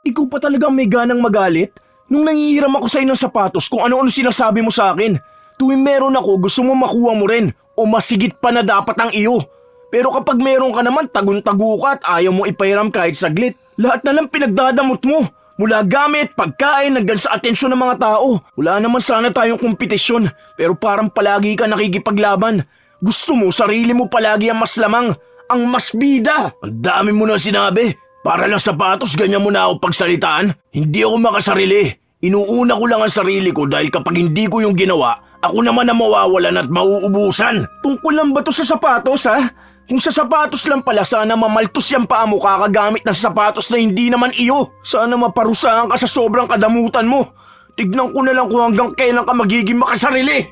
Ikaw pa talagang may ganang magalit? Nung nangihiram ako sa'yo ng sapatos kung ano-ano sinasabi mo sa akin. Tuwing meron ako, gusto mo makuha mo rin o masigit pa na dapat ang iyo. Pero kapag meron ka naman, tagun-tago ka at ayaw mo ipahiram kahit saglit. Lahat na lang pinagdadamot mo. Mula gamit, pagkain, hanggang sa atensyon ng mga tao. Wala naman sana tayong kompetisyon, pero parang palagi ka nakikipaglaban. Gusto mo, sarili mo palagi ang mas lamang, ang mas bida. Ang dami mo na sinabi. Para lang sapatos, ganyan mo na ako pagsalitaan. Hindi ako makasarili. Inuuna ko lang ang sarili ko dahil kapag hindi ko yung ginawa, ako naman ang mawawalan at mauubusan. Tungkol lang ba to sa sapatos, ha? Kung sa sapatos lang pala, sana mamaltos yung paa mo kakagamit ng sapatos na hindi naman iyo. Sana maparusahan ka sa sobrang kadamutan mo. Tignan ko na lang kung hanggang kailan ka magiging makasarili.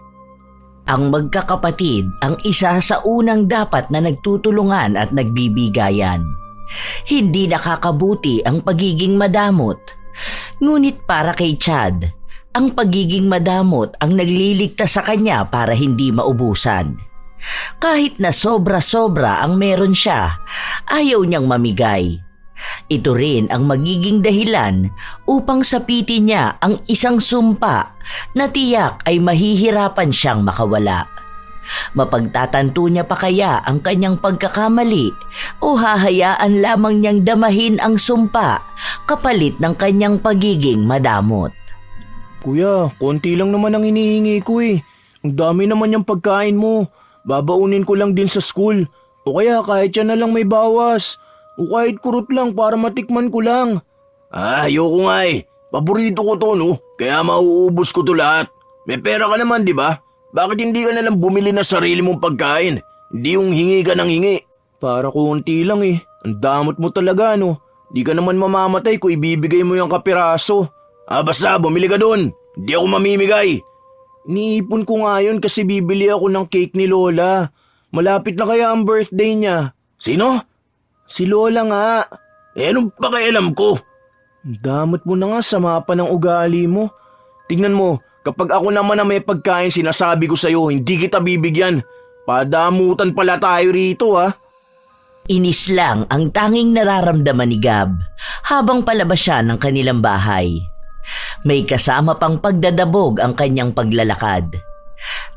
Ang magkakapatid ang isa sa unang dapat na nagtutulungan at nagbibigayan. Hindi nakakabuti ang pagiging madamot. Ngunit para kay Chad, ang pagiging madamot ang nagliligtas sa kanya para hindi maubusan. Kahit na sobra-sobra ang meron siya, ayaw niyang mamigay. Ito rin ang magiging dahilan upang sapitin niya ang isang sumpa na tiyak ay mahihirapan siyang makawala. Mapagtatanto niya pa kaya ang kanyang pagkakamali o hahayaan lamang niyang damahin ang sumpa kapalit ng kanyang pagiging madamot? Kuya, konti lang naman ang hinihingi ko eh. Ang dami naman yung pagkain mo. Babaunin ko lang din sa school. O kaya kahit yan na lang may bawas. O kahit kurot lang para matikman ko lang. Ayoko nga eh. Paborito ko to no. Kaya mauubos ko to lahat. May pera ka naman di ba? Bakit hindi ka na lang bumili na sarili mong pagkain? Hindi yung hingi ka ng hingi. Para konti lang eh. Ang damot mo talaga no. Di ka naman mamamatay kung ibibigay mo yung kapiraso. Basta bumili ka dun. Hindi ako mamimigay. Iniipon ko nga yun kasi bibili ako ng cake ni Lola. Malapit na kaya ang birthday niya. Sino? Si Lola nga. Anong pakialam ko? Damot mo na nga, sama pa ng ugali mo. Tingnan mo, kapag ako naman ang may pagkain sinasabi ko sa'yo, hindi kita bibigyan. Padamutan pala tayo rito ha. Inis lang ang tanging nararamdaman ni Gab habang palabas siya ng kanilang bahay. May kasama pang pagdadabog ang kanyang paglalakad.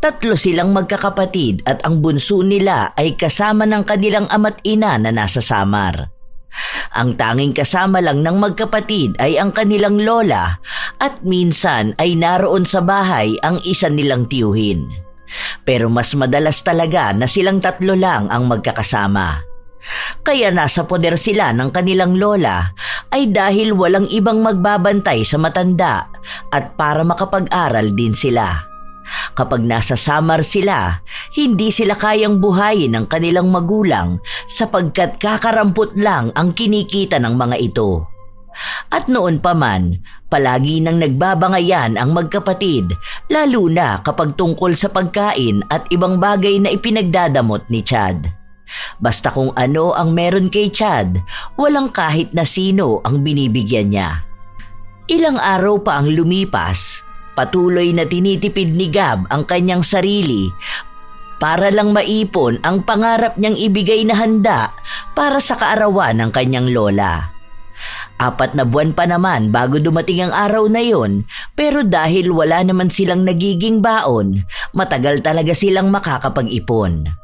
Tatlo silang magkakapatid at ang bunso nila ay kasama ng kanilang ama't ina na nasa Samar. Ang tanging kasama lang ng magkapatid ay ang kanilang lola at minsan ay naroon sa bahay ang isa nilang tiyuhin. Pero mas madalas talaga na silang tatlo lang ang magkakasama. Kaya nasa poder sila ng kanilang lola ay dahil walang ibang magbabantay sa matanda at para makapag-aral din sila. Kapag nasa Samar sila, hindi sila kayang buhayin ng kanilang magulang sapagkat kakarampot lang ang kinikita ng mga ito. At noon pa man, palagi nang nagbabangayan ang magkapatid lalo na kapag tungkol sa pagkain at ibang bagay na ipinagdadamot ni Chad. Basta kung ano ang meron kay Chad, walang kahit na sino ang binibigyan niya. Ilang araw pa ang lumipas, patuloy na tinitipid ni Gab ang kanyang sarili para lang maipon ang pangarap niyang ibigay na handa para sa kaarawan ng kanyang lola. 4 na buwan pa naman bago dumating ang araw na yon, pero dahil wala naman silang nagiging baon, matagal talaga silang makakapag-ipon.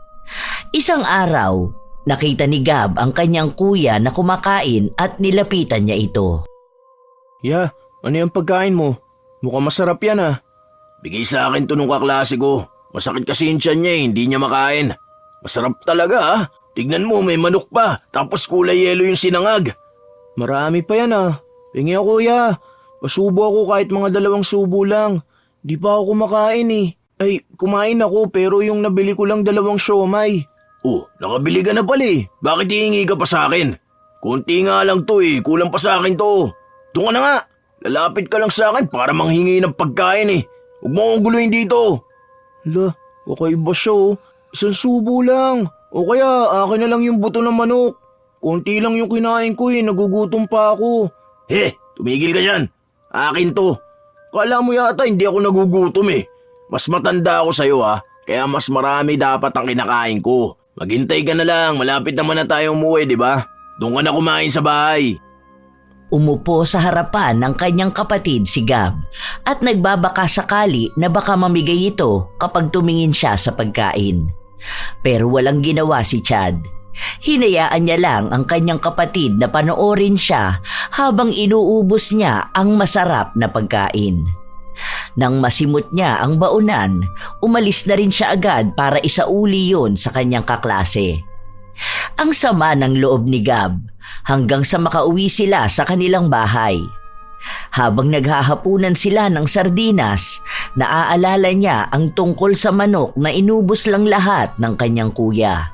Isang araw, nakita ni Gab ang kanyang kuya na kumakain at nilapitan niya ito. Ya, ano yung pagkain mo? Mukhang masarap yan ah. Bigay sa akin to nung kaklase ko. Masakit kasi yung tiyan niya eh, hindi niya makain. Masarap talaga ah. Tignan mo, may manok pa, tapos kulay yelo yung sinangag. Marami pa yan ah. Pingi ako kuya. Pasubo ako kahit mga 2 subo lang. Di pa ako kumakain eh. Ay, kumain ako pero yung nabili ko lang 2 siomay. Oh, nakabili ka na pala eh. Bakit hihingi ka pa sa akin? Kunti nga lang to eh, kulang pa sa akin to. Doon ka na nga. Lalapit ka lang sa akin para manghingi ng pagkain eh. Huwag mo akong guluhin dito. Hala, okay ba siya oh? 1 subo lang. O kaya akin na lang yung buto ng manok. Kunti lang yung kinain ko eh, nagugutom pa ako. Tumigil ka dyan. Akin to. Kala mo yata hindi ako nagugutom eh. Mas matanda ako sa'yo ha, kaya mas marami dapat ang kinakain ko. Maghintay ka na lang, malapit naman na tayo umuwi, di ba? Doon ka na kumain sa bahay. Umupo sa harapan ng kanyang kapatid si Gab at nagbabaka sakali na baka mamigay ito kapag tumingin siya sa pagkain. Pero walang ginawa si Chad. Hinayaan niya lang ang kanyang kapatid na panoorin siya habang inuubos niya ang masarap na pagkain. Nang masimot niya ang baunan, umalis na rin siya agad para isauli yon sa kanyang kaklase. Ang sama ng loob ni Gab hanggang sa makauwi sila sa kanilang bahay. Habang naghahapunan sila ng sardinas, naaalala niya ang tungkol sa manok na inubos lang lahat ng kanyang kuya.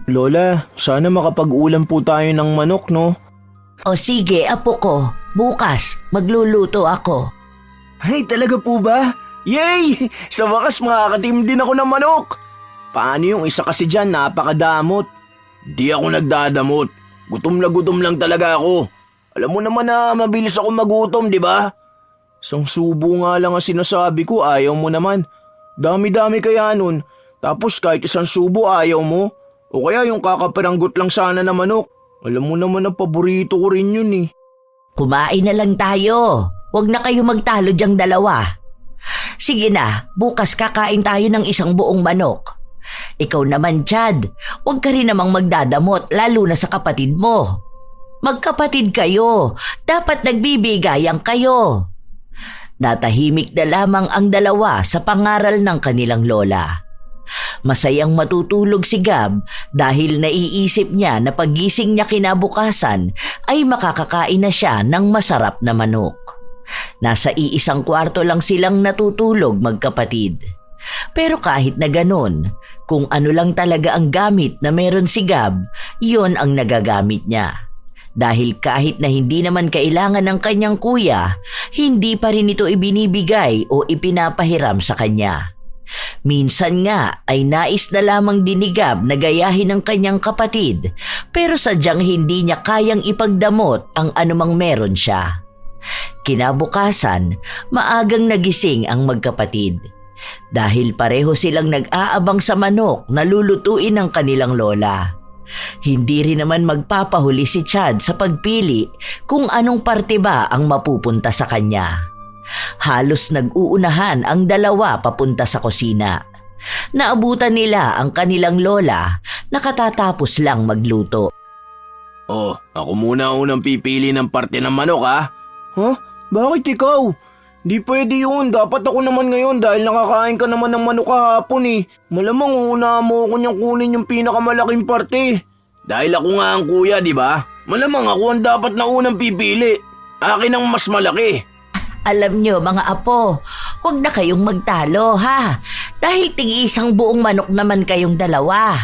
Lola, sana makapag-ulam po tayo ng manok, no? O sige, apo ko, bukas magluluto ako. Ay, talaga po ba? Yay! Sa wakas makakatim din ako ng manok! Paano yung isa kasi dyan, napakadamot? Di ako nagdadamot. Gutom lang talaga ako. Alam mo naman na mabilis ako magutom, di ba? Isang subo nga lang ang sinasabi ko, ayaw mo naman. Dami-dami kaya nun. Tapos kahit isang subo ayaw mo. O kaya yung kakaparanggot lang sana na manok. Alam mo naman na paborito ko rin yun eh. Kumain na lang tayo. Huwag na kayo magtalo diyang dalawa. Sige na, bukas kakain tayo ng isang buong manok. Ikaw naman, Chad, huwag ka rin namang magdadamot lalo na sa kapatid mo. Magkapatid kayo, dapat nagbibigayan kayo. Natahimik na lamang ang dalawa sa pangaral ng kanilang lola. Masayang matutulog si Gab dahil naiisip niya na paggising niya kinabukasan ay makakakain na siya ng masarap na manok. Nasa iisang kwarto lang silang natutulog magkapatid. Pero kahit na ganon, kung ano lang talaga ang gamit na meron si Gab, yon ang nagagamit niya. Dahil kahit na hindi naman kailangan ng kanyang kuya, hindi pa rin ito ibinibigay o ipinapahiram sa kanya. Minsan nga ay nais na lamang din ni Gab na gayahin ng kanyang kapatid, pero sadyang hindi niya kayang ipagdamot ang anumang meron siya. Kinabukasan, maagang nagising ang magkapatid. Dahil pareho silang nag-aabang sa manok na lulutuin ng kanilang lola. Hindi rin naman magpapahuli si Chad sa pagpili kung anong parte ba ang mapupunta sa kanya. Halos nag-uunahan ang dalawa papunta sa kusina. Naabutan nila ang kanilang lola na katatapos lang magluto. Oh, ako muna unang pipili ng parte ng manok ha? Huh? Bakit ikaw? Di pwede yun. Dapat ako naman ngayon dahil nakakain ka naman ng manok kahapon eh. Malamang una mo ako niyang kunin yung pinakamalaking parte. Dahil ako nga ang kuya, di ba? Malamang ako ang dapat na unang pipili. Akin ang mas malaki. Alam nyo mga apo, huwag na kayong magtalo ha. Dahil tig-isang buong manok naman kayong dalawa.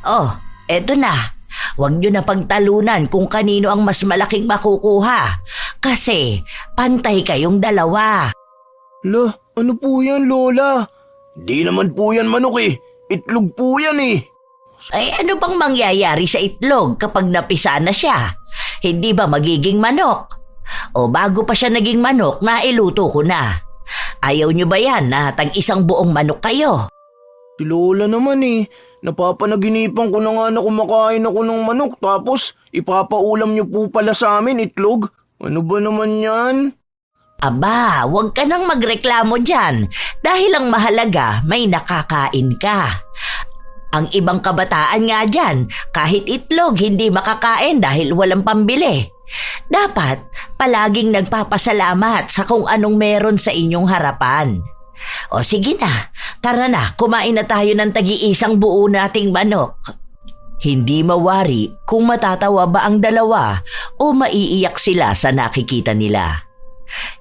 Oh, eto na. Huwag nyo na pagtalunan kung kanino ang mas malaking makukuha. Kasi pantay kayong dalawa. Lah, ano po yan, Lola? Di naman po yan manok eh. Itlog po yan eh. Ay ano bang mangyayari sa itlog kapag napisa na siya? Hindi ba magiging manok? O bago pa siya naging manok, nailuto ko na. Ayaw nyo ba yan na tag-isang buong manok kayo? Si Lola naman eh. Napapanaginipan ko na nga na kumakain ako ng manok tapos ipapaulam niyo po pala sa amin itlog. Ano ba naman yan? Aba, huwag ka nang magreklamo dyan dahil ang mahalaga may nakakain ka. Ang ibang kabataan nga dyan, kahit itlog hindi makakain dahil walang pambili. Dapat palaging nagpapasalamat sa kung anong meron sa inyong harapan. O sige na, tara na, kumain na tayo ng tagi-isang buo nating manok. Hindi mawari kung matatawa ba ang dalawa o maiiyak sila sa nakikita nila.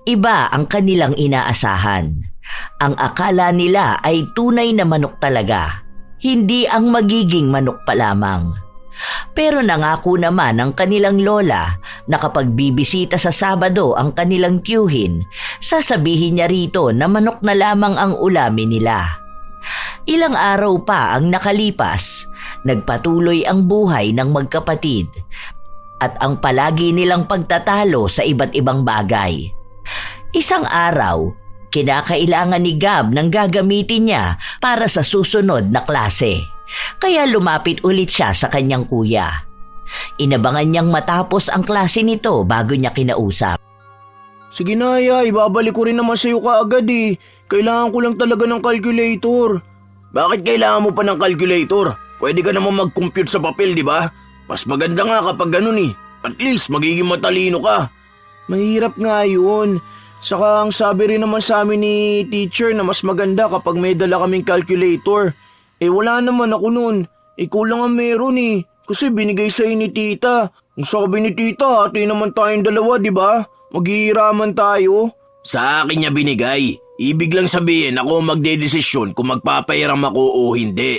Iba ang kanilang inaasahan. Ang akala nila ay tunay na manok talaga, hindi ang magiging manok pa lamang. Pero nangako naman ang kanilang lola na kapag bibisita sa Sabado ang kanilang tiyuhin, sasabihin niya rito na manok na lamang ang ulamin nila. Ilang araw pa ang nakalipas, nagpatuloy ang buhay ng magkapatid at ang palagi nilang pagtatalo sa iba't ibang bagay. Isang araw, kinakailangan ni Gab ng gagamitin niya para sa susunod na klase. Kaya lumapit ulit siya sa kanyang kuya. Inabangan niyang matapos ang klase nito bago niya kinausap. Sige na, ya, ibabalik ko rin naman sa'yo kaagad eh. Kailangan ko lang talaga ng calculator. Bakit kailangan mo pa ng calculator? Pwede ka naman mag-compute sa papel, di ba? Mas maganda nga kapag ganun eh. At least magiging matalino ka. Mahirap nga yun. Saka ang sabi rin naman sa amin ni teacher na mas maganda kapag may dala kaming calculator. Wala naman ako nun. Ikaw lang ang meron eh. Kasi binigay sa'yo ni tita. Ang sabi ni tita, hati naman tayong dalawa, di ba? Maghihiraman tayo. Sa akin niya binigay. Ibig lang sabihin ako magdedesisyon kung magpapahiram ako o hindi.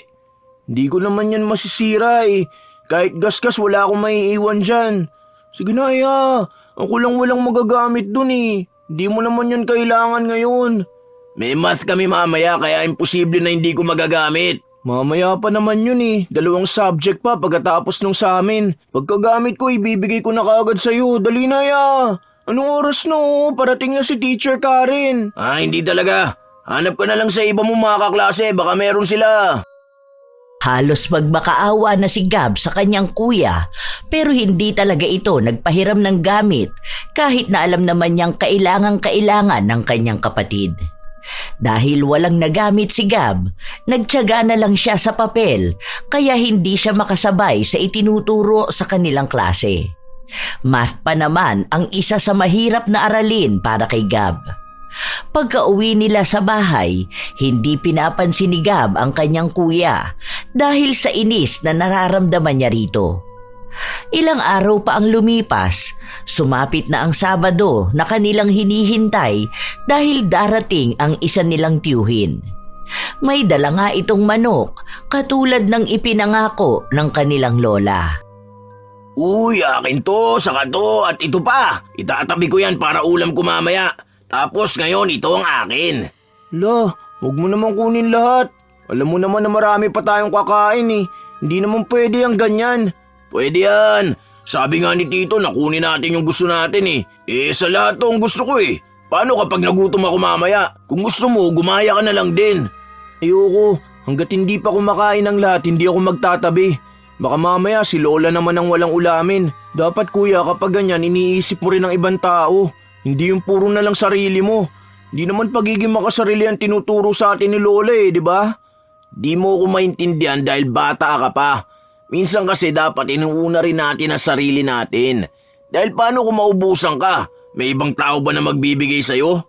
Hindi ko naman yan masisira eh. Kahit gasgas wala akong maiiwan dyan. Sige na, ya. Ako lang walang magagamit dun eh. Hindi mo naman yan kailangan ngayon. May math kami mamaya kaya imposible na hindi ko magagamit. Mamaya pa naman yun eh. 2 subject pa pagkatapos nung sa amin. Pagkagamit ko ibibigay ko na kaagad sa'yo. Dali na, ya. Anong oras no? Parating na si Teacher Karen. Hindi talaga. Hanap ka na lang sa iba mong mga kaklase. Baka meron sila. Halos magmakaawa na si Gab sa kanyang kuya pero hindi talaga ito nagpahiram ng gamit kahit na alam naman niyang kailangan ng kanyang kapatid. Dahil walang nagamit si Gab, nagtiyaga na lang siya sa papel kaya hindi siya makasabay sa itinuturo sa kanilang klase. Math pa naman ang isa sa mahirap na aralin para kay Gab. Pagka-uwi nila sa bahay, hindi pinapansin ni Gab ang kanyang kuya dahil sa inis na nararamdaman niya rito. Ilang araw pa ang lumipas, sumapit na ang Sabado na kanilang hinihintay dahil darating ang isa nilang tiyuhin. May dala nga itong manok katulad ng ipinangako ng kanilang lola. Uy, akin to, saka to, at ito pa. Itatabi ko yan para ulam ko mamaya. Tapos ngayon, ito ang akin. La, huwag mo naman kunin lahat. Alam mo naman na marami pa tayong kakain eh. Hindi naman pwede ang ganyan. Pwede yan. Sabi nga ni Tito na kunin natin yung gusto natin eh. Sa lahat to ang gusto ko eh. Paano kapag nagutom ako mamaya? Kung gusto mo, gumaya ka na lang din. Ayoko. Hanggat hindi pa kumakain ng lahat, hindi ako magtatabi. Baka mamaya si Lola naman ang walang ulamin. Dapat kuya kapag ganyan iniisip mo rin ang ibang tao. Hindi yung puro na lang sarili mo. Hindi naman pagiging makasarili ang tinuturo sa atin ni Lola eh, di ba? Di mo ko maintindihan dahil bata ka pa. Minsan kasi dapat inuuna rin natin ang sarili natin. Dahil paano kung maubusan ka? May ibang tao ba na magbibigay sa'yo?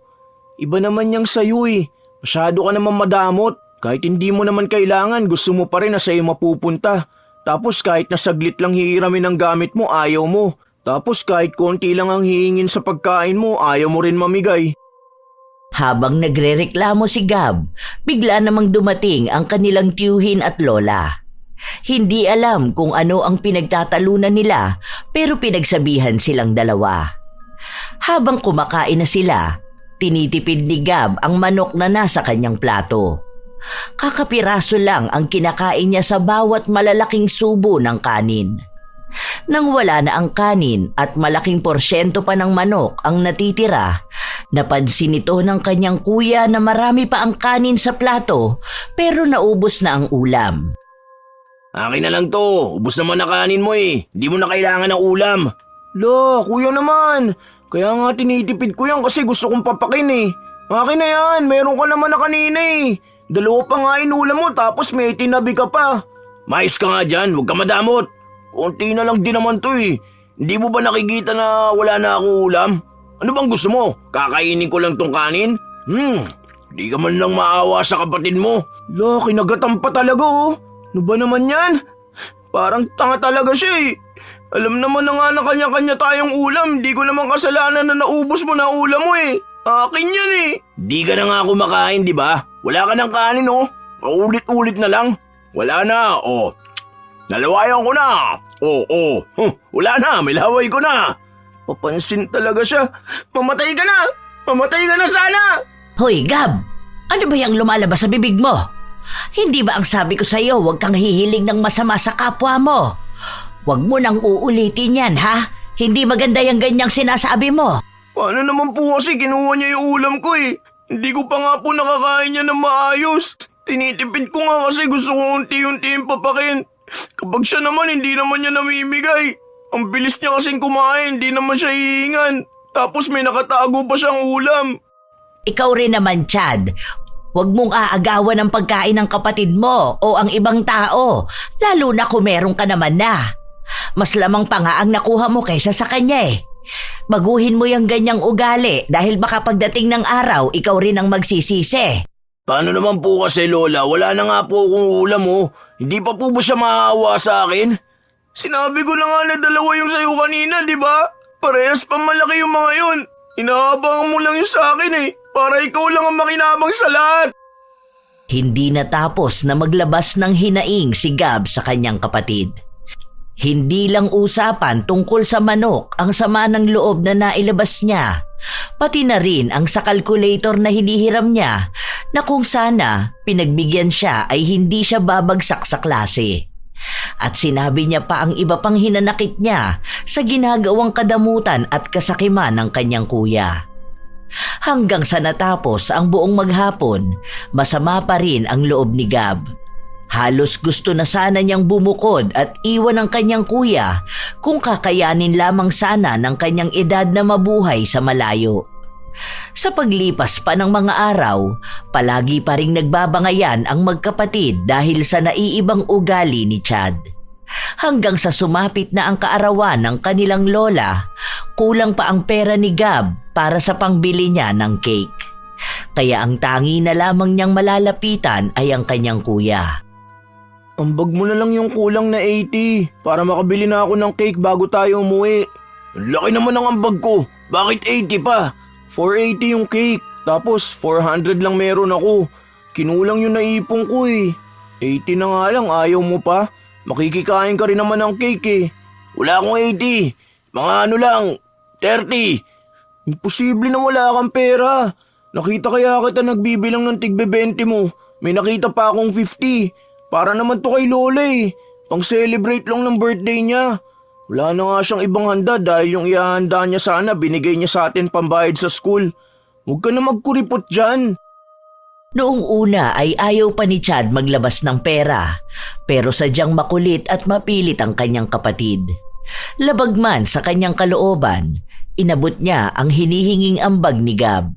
Iba naman yang sa'yo eh. Masyado ka naman madamot. Kahit hindi mo naman kailangan, gusto mo pa rin na sa'yo mapupunta. Tapos kahit na saglit lang hihiramin ang gamit mo, ayaw mo. Tapos kahit konti lang ang hihingin sa pagkain mo, ayaw mo rin mamigay. Habang nagrereklamo si Gab, bigla namang dumating ang kanilang tiyuhin at lola. Hindi alam kung ano ang pinagtatalunan nila pero pinagsabihan silang dalawa. Habang kumakain na sila, tinitipid ni Gab ang manok na nasa kanyang plato. Kakapiraso lang ang kinakain niya sa bawat malalaking subo ng kanin. Nang wala na ang kanin at malaking porsyento pa ng manok ang natitira, napansin ito ng kanyang kuya na marami pa ang kanin sa plato pero naubos na ang ulam. Akin na lang to, ubos naman na kanin mo eh. Hindi mo na kailangan ng ulam. La, kuya naman. Kaya nga tinitipid ko yan kasi gusto kong papakin eh. Akin na yan, meron ka naman na kanina eh. 2 pa nga inulam mo tapos may tinabi ka pa. Mais ka nga dyan, huwag ka madamot. Konti na lang din naman to eh. Hindi mo ba nakikita na wala na akong ulam? Ano bang gusto mo? Kakainin ko lang tong kanin? Di ka man lang maawa sa kapatid mo. La, kinagatan pa talaga oh. Ano ba naman yan? Parang tanga talaga siya eh. Alam naman na nga na kanya-kanya tayong ulam. Di ko naman kasalanan na naubos mo na ulam mo eh. Akin yan eh. Di ka na nga kumakain, di ba? Wala ka ng kanin oh. Paulit-ulit na lang. Wala na, oh. Nalawayan ko na. Oh. Wala na, may laway ko na. Papansin talaga siya. Mamatay ka na. Mamatay ka na sana. Hoy, Gab! Ano ba yung lumalabas sa bibig mo? Hindi ba ang sabi ko sa'yo huwag kang hihiling ng masama sa kapwa mo? Huwag mo nang uulitin yan, ha? Hindi maganda yung ganyang sinasabi mo. Paano naman po kasi kinuha niya yung ulam ko eh. Hindi ko pa nga po nakakain niya ng maayos. Tinitipid ko nga kasi gusto ko unti-unti yung papakin. Kapag siya naman, hindi naman niya namimigay. Ang bilis niya kasing kumain, hindi naman siya hihingan. Tapos may nakatago pa siyang ulam. Ikaw rin naman, Chad. Huwag mong aagawan ng pagkain ng kapatid mo o ang ibang tao, lalo na kung meron ka naman na. Mas lamang pa nga ang nakuha mo kaysa sa kanya eh. Baguhin mo yung ganyang ugali dahil baka pagdating ng araw, ikaw rin ang magsisisi. Paano naman po kasi, Lola? Wala na nga po akong ulam, oh. Hindi pa po ba siya maawa sa akin? Sinabi ko na nga na dalawa yung sayo kanina, di ba? Parehas pa malaki yung mga yun. Inaabangan mo lang yung sa akin eh. Para ikaw lang ang makinabang sa lahat. Hindi natapos na maglabas ng hinaing si Gab sa kanyang kapatid. Hindi lang usapan tungkol sa manok ang sama ng loob na nailabas niya, pati na rin ang sa calculator na hinihiram niya na kung sana pinagbigyan siya ay hindi siya babagsak sa klase. At sinabi niya pa ang iba pang hinanakit niya sa ginagawang kadamutan at kasakiman ng kanyang kuya. Hanggang sa natapos ang buong maghapon, masama pa rin ang loob ni Gab. Halos gusto na sana niyang bumukod at iwan ang kanyang kuya kung kakayanin lamang sana ng kanyang edad na mabuhay sa malayo. Sa paglipas pa ng mga araw, palagi pa ring nagbabangayan ang magkapatid dahil sa naiibang ugali ni Chad. Hanggang sa sumapit na ang kaarawan ng kanilang lola, kulang pa ang pera ni Gab para sa pangbili niya ng cake. Kaya ang tangi na lamang niyang malalapitan ay ang kanyang kuya. Ambag mo na lang yung kulang na 80 para makabili na ako ng cake bago tayo umuwi. Ang laki naman ng ambag ko. Bakit 80 pa? 480 yung cake. Tapos 400 lang meron ako. Kinulang yung naipon ko eh. 80 na nga lang, ayaw mo pa? Makikikain ka rin naman ng cake eh. Wala akong 80. Mga ano lang, 30. Imposible na wala kang pera. Nakita kaya kita nagbibilang ng tigbe-20 mo. May nakita pa akong 50. Para naman to kay Lola eh. Pang-celebrate lang ng birthday niya. Wala na nga siyang ibang handa dahil yung ihahanda niya sana binigay niya sa atin pambayad sa school. Huwag ka na magkuripot dyan. Noong una ay ayaw pa ni Chad maglabas ng pera, pero sadyang makulit at mapilit ang kanyang kapatid. Labag man sa kanyang kalooban, inabot niya ang hinihinging ambag ni Gab.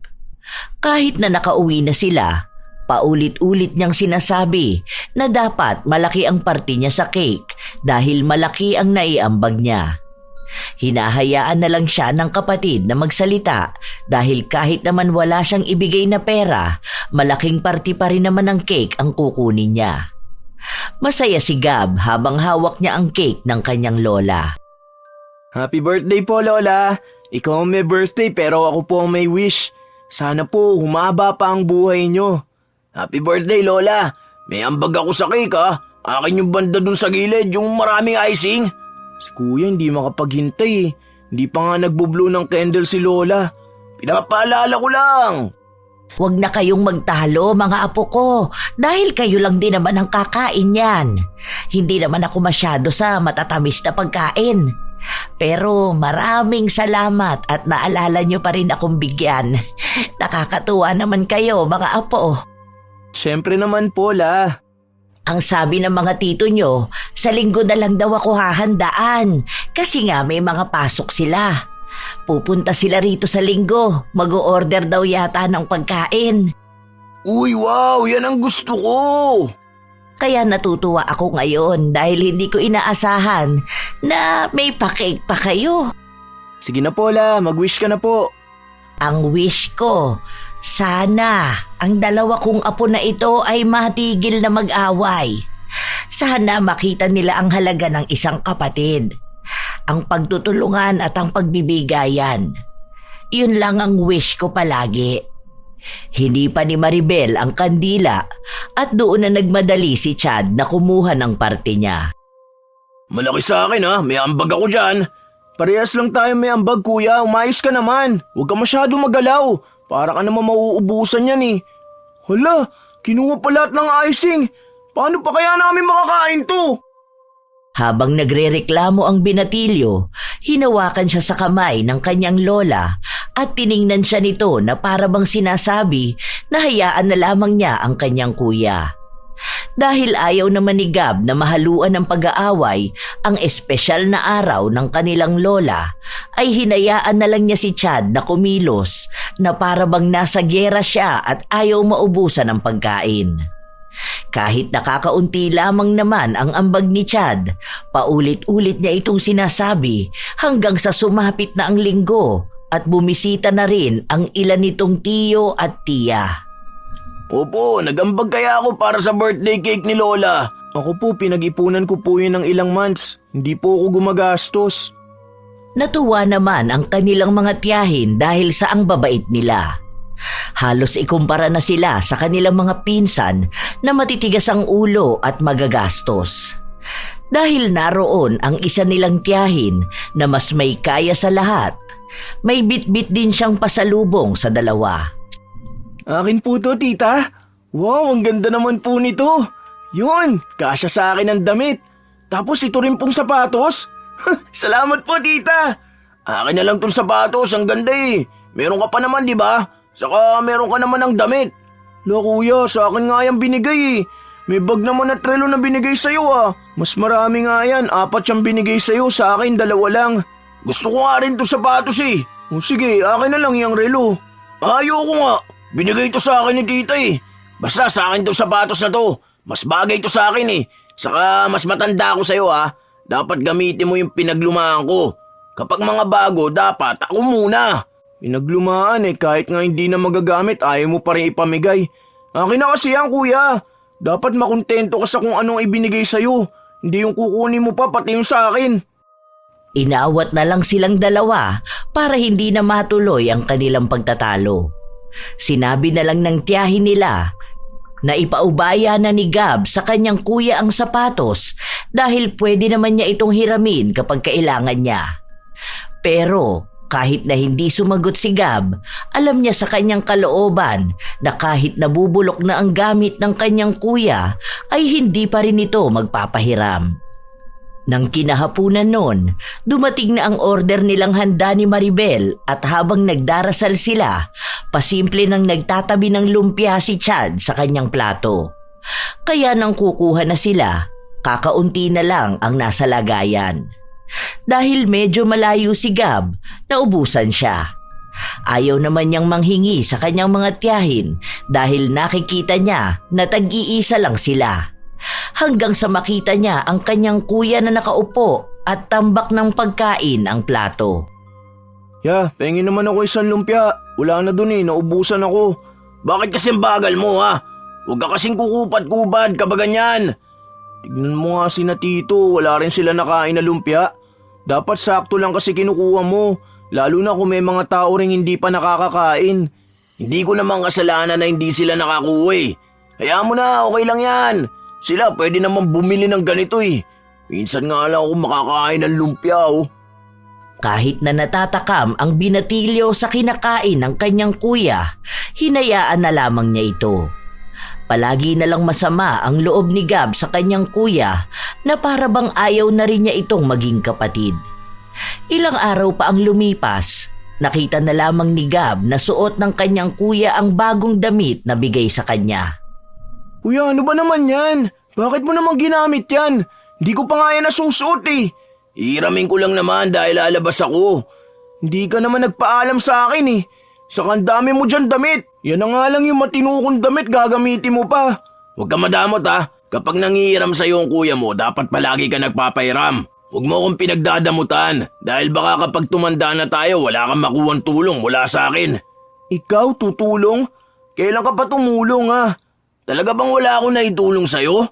Kahit na nakauwi na sila, paulit-ulit niyang sinasabi na dapat malaki ang parte niya sa cake dahil malaki ang naiambag niya. Hinahayaan na lang siya ng kapatid na magsalita dahil kahit naman wala siyang ibigay na pera, malaking parte pa rin naman ng cake ang kukunin niya. Masaya si Gab habang hawak niya ang cake ng kanyang lola. Happy birthday po, Lola. Ikaw ang may birthday pero ako po ang may wish. Sana po humaba pa ang buhay niyo. Happy birthday, Lola. May ambag ako sa cake ha. Akin yung banda dun sa gilid, yung maraming icing. Si Kuya hindi makapaghintay eh. Hindi pa nga nagbublow ng candle si Lola. Pinapaalala ko lang. Huwag na kayong magtalo mga apo ko dahil kayo lang din naman ang kakain yan. Hindi naman ako masyado sa matatamis na pagkain. Pero maraming salamat at naalala nyo pa rin akong bigyan. Nakakatuwa naman kayo mga apo. Siyempre naman po, La. Ang sabi ng mga tito nyo, sa linggo na lang daw ako hahandaan kasi nga may mga pasok sila. Pupunta sila rito sa linggo, mag-o-order daw yata ng pagkain. Uy, wow, yan ang gusto ko. Kaya natutuwa ako ngayon dahil hindi ko inaasahan na may pa-cake pa kayo. Sige na po, La, mag-wish ka na po. Ang wish ko, sana ang dalawa kong apo na ito ay matigil na mag-away. Sana makita nila ang halaga ng isang kapatid, ang pagtutulungan at ang pagbibigayan. Yun lang ang wish ko palagi. Hindi pa ni Maribel ang kandila at doon na nagmadali si Chad na kumuha ng parte niya. Malaki sa akin ha, may ambag ako dyan. Parehas lang tayo may ambag, Kuya. Umayos ka naman. Huwag ka masyado magalaw. Para ka naman mauubusan yan eh. Hala, kinuha pa lahat ng icing. Paano pa kaya namin makakain to? Habang nagrereklamo ang binatilyo, hinawakan siya sa kamay ng kanyang lola at tiningnan siya nito na para bang sinasabi na hayaan na lamang niya ang kanyang kuya. Dahil ayaw naman ni Gab na mahaluan ng pag-aaway ang espesyal na araw ng kanilang lola, ay hinayaan na lang niya si Chad na kumilos na para bang nasa gyera siya at ayaw maubusan ng pagkain. Kahit nakakaunti lamang naman ang ambag ni Chad, paulit-ulit niya itong sinasabi hanggang sa sumapit na ang linggo at bumisita na rin ang ilan nitong tiyo at tiya. Opo, nagambag kaya ako para sa birthday cake ni Lola. Ako po, pinag-ipunan ko po yun ng ilang months. Hindi po ako gumagastos. Natuwa naman ang kanilang mga tiyahin dahil sa ang babait nila. Halos ikumpara na sila sa kanilang mga pinsan na matitigas ang ulo at magagastos. Dahil naroon ang isa nilang tiyahin na mas may kaya sa lahat, may bitbit din siyang pasalubong sa dalawa. Akin po to, tita. Wow, ang ganda naman po nito. Yun, kasya sa akin ang damit. Tapos ito rin pong sapatos. Salamat po, tita. Akin na lang tong sapatos, ang ganda eh. Meron ka pa naman, di ba? Saka meron ka naman ng damit. La kuya, sa akin nga yan binigay eh. May bag naman at relo na binigay sa'yo ah. Mas marami nga yan, 4 yung binigay sa'yo, sa akin 2 lang. Gusto ko nga rin to sapatos eh. O sige, akin na lang yung relo. Ayoko nga, binigay to sa akin ni tita eh. Basta sa akin to sapatos na to. Mas bagay to sa akin eh. Saka mas matanda ako sa'yo ah. Dapat gamitin mo yung pinaglumaan ko. Kapag mga bago, dapat ako muna. Pinaglumaan eh, kahit nga hindi na magagamit, ayaw mo pa rin ipamigay. Akin na kasi yan, kuya. Dapat makontento ka sa kung anong ibinigay sa'yo. Hindi yung kukunin mo pa, pati yung sa akin. Inawat na lang silang dalawa para hindi na matuloy ang kanilang pagtatalo. Sinabi na lang ng tiyahin nila na ipaubaya na ni Gab sa kanyang kuya ang sapatos dahil pwede naman niya itong hiramin kapag kailangan niya. Pero kahit na hindi sumagot si Gab, alam niya sa kanyang kalooban na kahit nabubulok na ang gamit ng kanyang kuya, ay hindi pa rin ito magpapahiram. Nang kinahapunan noon, dumating na ang order nilang handa ni Maribel at habang nagdarasal sila, pasimple nang nagtatabi ng lumpia si Chad sa kanyang plato. Kaya nang kukuha na sila, kakaunti na lang ang nasa lagayan. Dahil medyo malayo si Gab, naubusan siya. Ayaw naman niyang manghingi sa kanyang mga tiyahin dahil nakikita niya na tag-iisa lang sila. Hanggang sa makita niya ang kanyang kuya na nakaupo at tambak ng pagkain ang plato. Ya, pengin naman ako isang lumpia. Wala na dun eh, naubusan ako. Bakit kasing bagal mo ha? Huwag ka kasing kukupat-kupad kapag ganyan. Tignan mo nga si na tito, wala rin sila nakain na lumpia. Dapat sakto lang kasi kinukuha mo, lalo na kung may mga tao ring hindi pa nakakakain. Hindi ko naman kasalanan na hindi sila nakakuha eh. Hayaan mo na, okay lang yan. Sila pwede naman bumili ng ganito eh. Minsan nga lang ako makakain ng lumpia oh. Kahit na natatakam ang binatilyo sa kinakain ng kanyang kuya, hinayaan na lamang niya ito. Palagi na lang masama ang loob ni Gab sa kanyang kuya na para bang ayaw na rin niya itong maging kapatid. Ilang araw pa ang lumipas, nakita na lamang ni Gab na suot ng kanyang kuya ang bagong damit na bigay sa kanya. Kuya, ano ba naman yan? Bakit mo naman ginamit yan? Hindi ko pa nga yan nasusuot eh. Hiramin ko lang naman dahil lalabas ako. Hindi ka naman nagpaalam sa akin eh. Saka ang dami mo dyan damit. Yan na nga lang yung matinukong damit, gagamitin mo pa. Huwag ka madamot ha. Kapag nangihiram sa'yo ang kuya mo, dapat palagi ka nagpapahiram. Huwag mo akong pinagdadamutan dahil baka kapag tumanda na tayo, wala kang makuhang tulong mula sa akin. Ikaw tutulong? Kailan ka pa tumulong ha? Talaga bang wala akong naitulong sa'yo?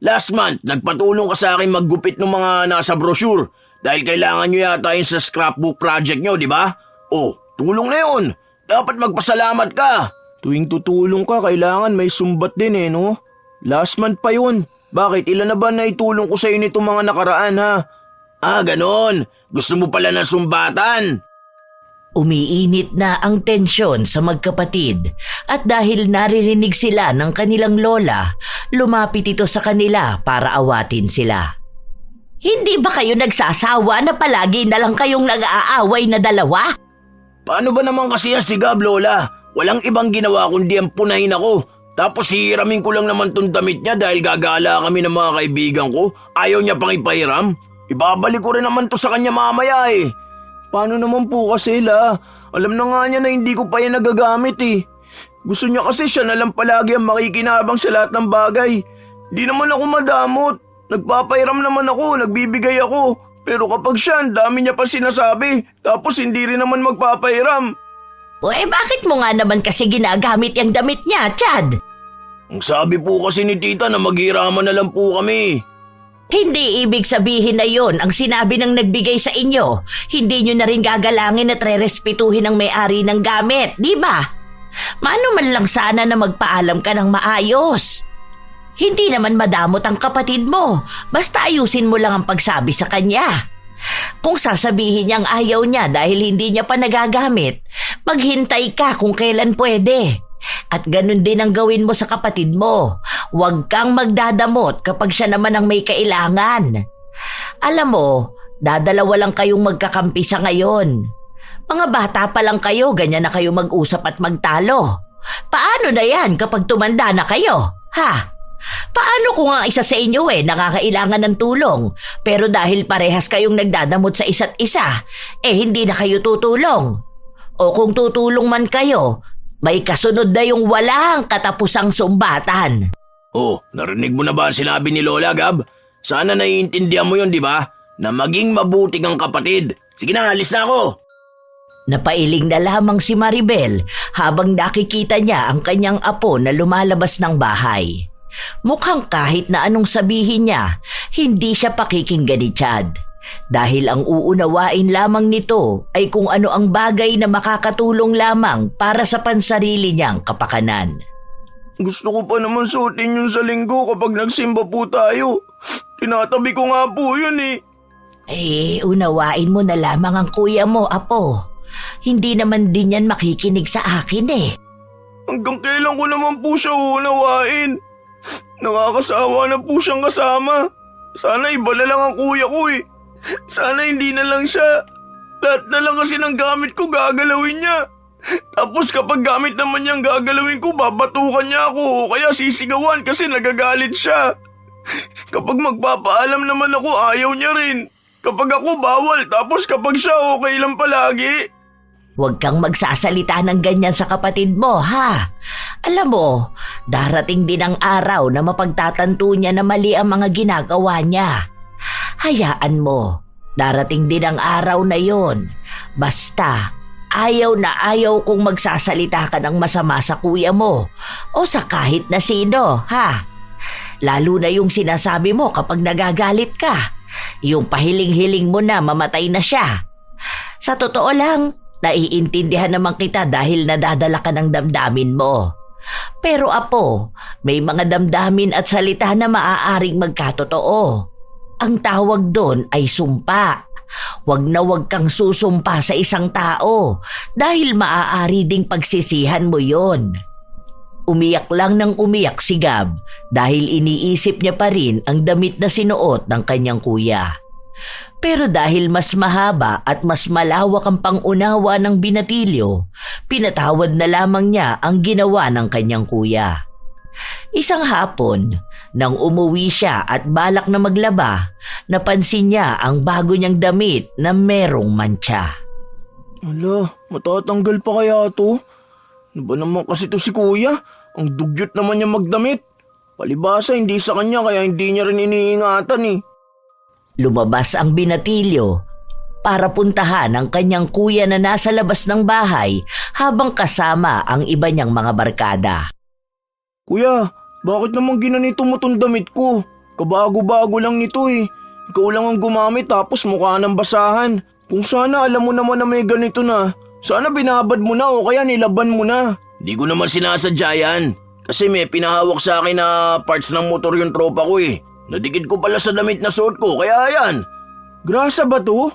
Last month, nagpatulong ka sa akin maggupit ng mga nasa brochure dahil kailangan nyo yata yun sa scrapbook project nyo, di ba? Oh, tulong na yun. Dapat magpasalamat ka. Tuwing tutulong ka, kailangan may sumbat din eh, no? Last month pa yun. Bakit? Ilan na ba naitulong ko sa'yo nitong mga nakaraan, ha? Ah, ganon. Gusto mo pala ng sumbatan? Umiinit na ang tensyon sa magkapatid at dahil naririnig sila ng kanilang lola, lumapit ito sa kanila para awatin sila. Hindi ba kayo nagsasawa na palagi na lang kayong nag-aaway na dalawa? Paano ba naman kasi yan si Gab, Lola? Walang ibang ginawa kundi ang punahin ako. Tapos hihiramin ko lang naman tong damit niya dahil gagala kami ng mga kaibigan ko. Ayaw niya pang ipahiram. Ibabalik ko rin naman to sa kanya mamaya eh. Paano naman po kasi la? Alam na nga niya na hindi ko pa yan nagagamit eh. Gusto niya kasi siya na lang palagi ang makikinabang sa lahat ng bagay. Di naman ako madamot. Nagpapahiram naman ako, nagbibigay ako. Pero kapag siya, ang dami niya pa sinasabi. Tapos hindi rin naman magpapahiram. O bakit mo nga naman kasi ginagamit yung damit niya, Chad? Ang sabi po kasi ni tita na maghiraman na lang po kami. Hindi ibig sabihin na yon ang sinabi ng nagbigay sa inyo. Hindi nyo na rin gagalangin at re-respetuhin ang may-ari ng gamit, di ba? Mano man lang sana na magpaalam ka ng maayos. Hindi naman madamot ang kapatid mo. Basta ayusin mo lang ang pagsabi sa kanya. Kung sasabihin niyang ayaw niya dahil hindi niya pa nagagamit, maghintay ka kung kailan pwede. At ganun din ang gawin mo sa kapatid mo. Huwag kang magdadamot kapag siya naman ang may kailangan. Alam mo, dadalawa lang kayong magkakampi sa ngayon. Mga bata pa lang kayo, ganyan na kayo mag-usap at magtalo. Paano na yan kapag tumanda na kayo? Ha? Paano kung ang isa sa inyo nakakailangan ng tulong, pero dahil parehas kayong nagdadamot sa isa't isa, hindi na kayo tutulong? O kung tutulong man kayo, may kasunod na yung walang katapusang sumbatan. Oh, narinig mo na ba ang sinabi ni Lola, Gab? Sana naiintindihan mo yun, di ba? Na maging mabuti kang kapatid. Sige na, alis na ako. Napailing na lamang si Maribel habang nakikita niya ang kanyang apo na lumalabas ng bahay. Mukhang kahit na anong sabihin niya, hindi siya pakikinggan ni Chad. Dahil ang uunawain lamang nito ay kung ano ang bagay na makakatulong lamang para sa pansarili niyang kapakanan. Gusto ko pa naman suotin yun sa linggo kapag nagsimba po tayo. Tinatabi ko nga po yun eh. Unawain mo na lamang ang kuya mo, apo. Hindi naman din yan makikinig sa akin eh. Hanggang kailan ko naman po siya uunawain? Nakakasawa na po siyang kasama. Sana iba na lang ang kuya ko eh. Sana hindi na lang siya. Lahat na lang kasi ng gamit ko gagalawin niya. Tapos kapag gamit naman niyang gagalawin ko, babatukan niya ako o kaya sisigawan kasi nagagalit siya. Kapag magpapaalam naman ako, ayaw niya rin. Kapag ako bawal, tapos kapag siya okay lang palagi. Huwag kang magsasalita ng ganyan sa kapatid mo, ha? Alam mo, darating din ang araw na mapagtatanto niya na mali ang mga ginagawa niya. Hayaan mo, darating din ang araw na yon. Basta, ayaw na ayaw kung magsasalita ka ng masama sa kuya mo o sa kahit na sino, ha? Lalo na yung sinasabi mo kapag nagagalit ka. Yung pahiling-hiling mo na mamatay na siya. Sa totoo lang, naiintindihan naman kita dahil nadadala ka ng damdamin mo. Pero apo, may mga damdamin at salita na maaaring magkatotoo. Ang tawag doon ay sumpa. Huwag na huwag kang susumpa sa isang tao dahil maaari ding pagsisihan mo yon. Umiyak lang ng umiyak si Gab dahil iniisip niya pa rin ang damit na sinuot ng kanyang kuya. Pero dahil mas mahaba at mas malawak ang pangunawa ng binatilyo, pinatawad na lamang niya ang ginawa ng kanyang kuya. Isang hapon, nang umuwi siya at balak na maglaba, napansin niya ang bago niyang damit na merong mantsa. Ala, matatanggal pa kaya to? Ano ba naman kasi to si kuya? Ang dugyot naman niya magdamit. Palibasa hindi sa kanya kaya hindi niya rin iniingatan eh. Lumabas ang binatilyo para puntahan ang kanyang kuya na nasa labas ng bahay habang kasama ang iba niyang mga barkada. Kuya, bakit naman ginanito mo tong damit ko? Kabago-bago lang nito eh. Ikaw lang ang gumamit tapos mukha ng basahan. Kung sana alam mo naman na may ganito na, sana binabad mo na o kaya nilaban mo na. Di ko naman sinasadya yan. Kasi may pinahawak sa akin na parts ng motor yung tropa ko eh. Nadikit ko pala sa damit na suot ko, kaya yan. Grasa ba to?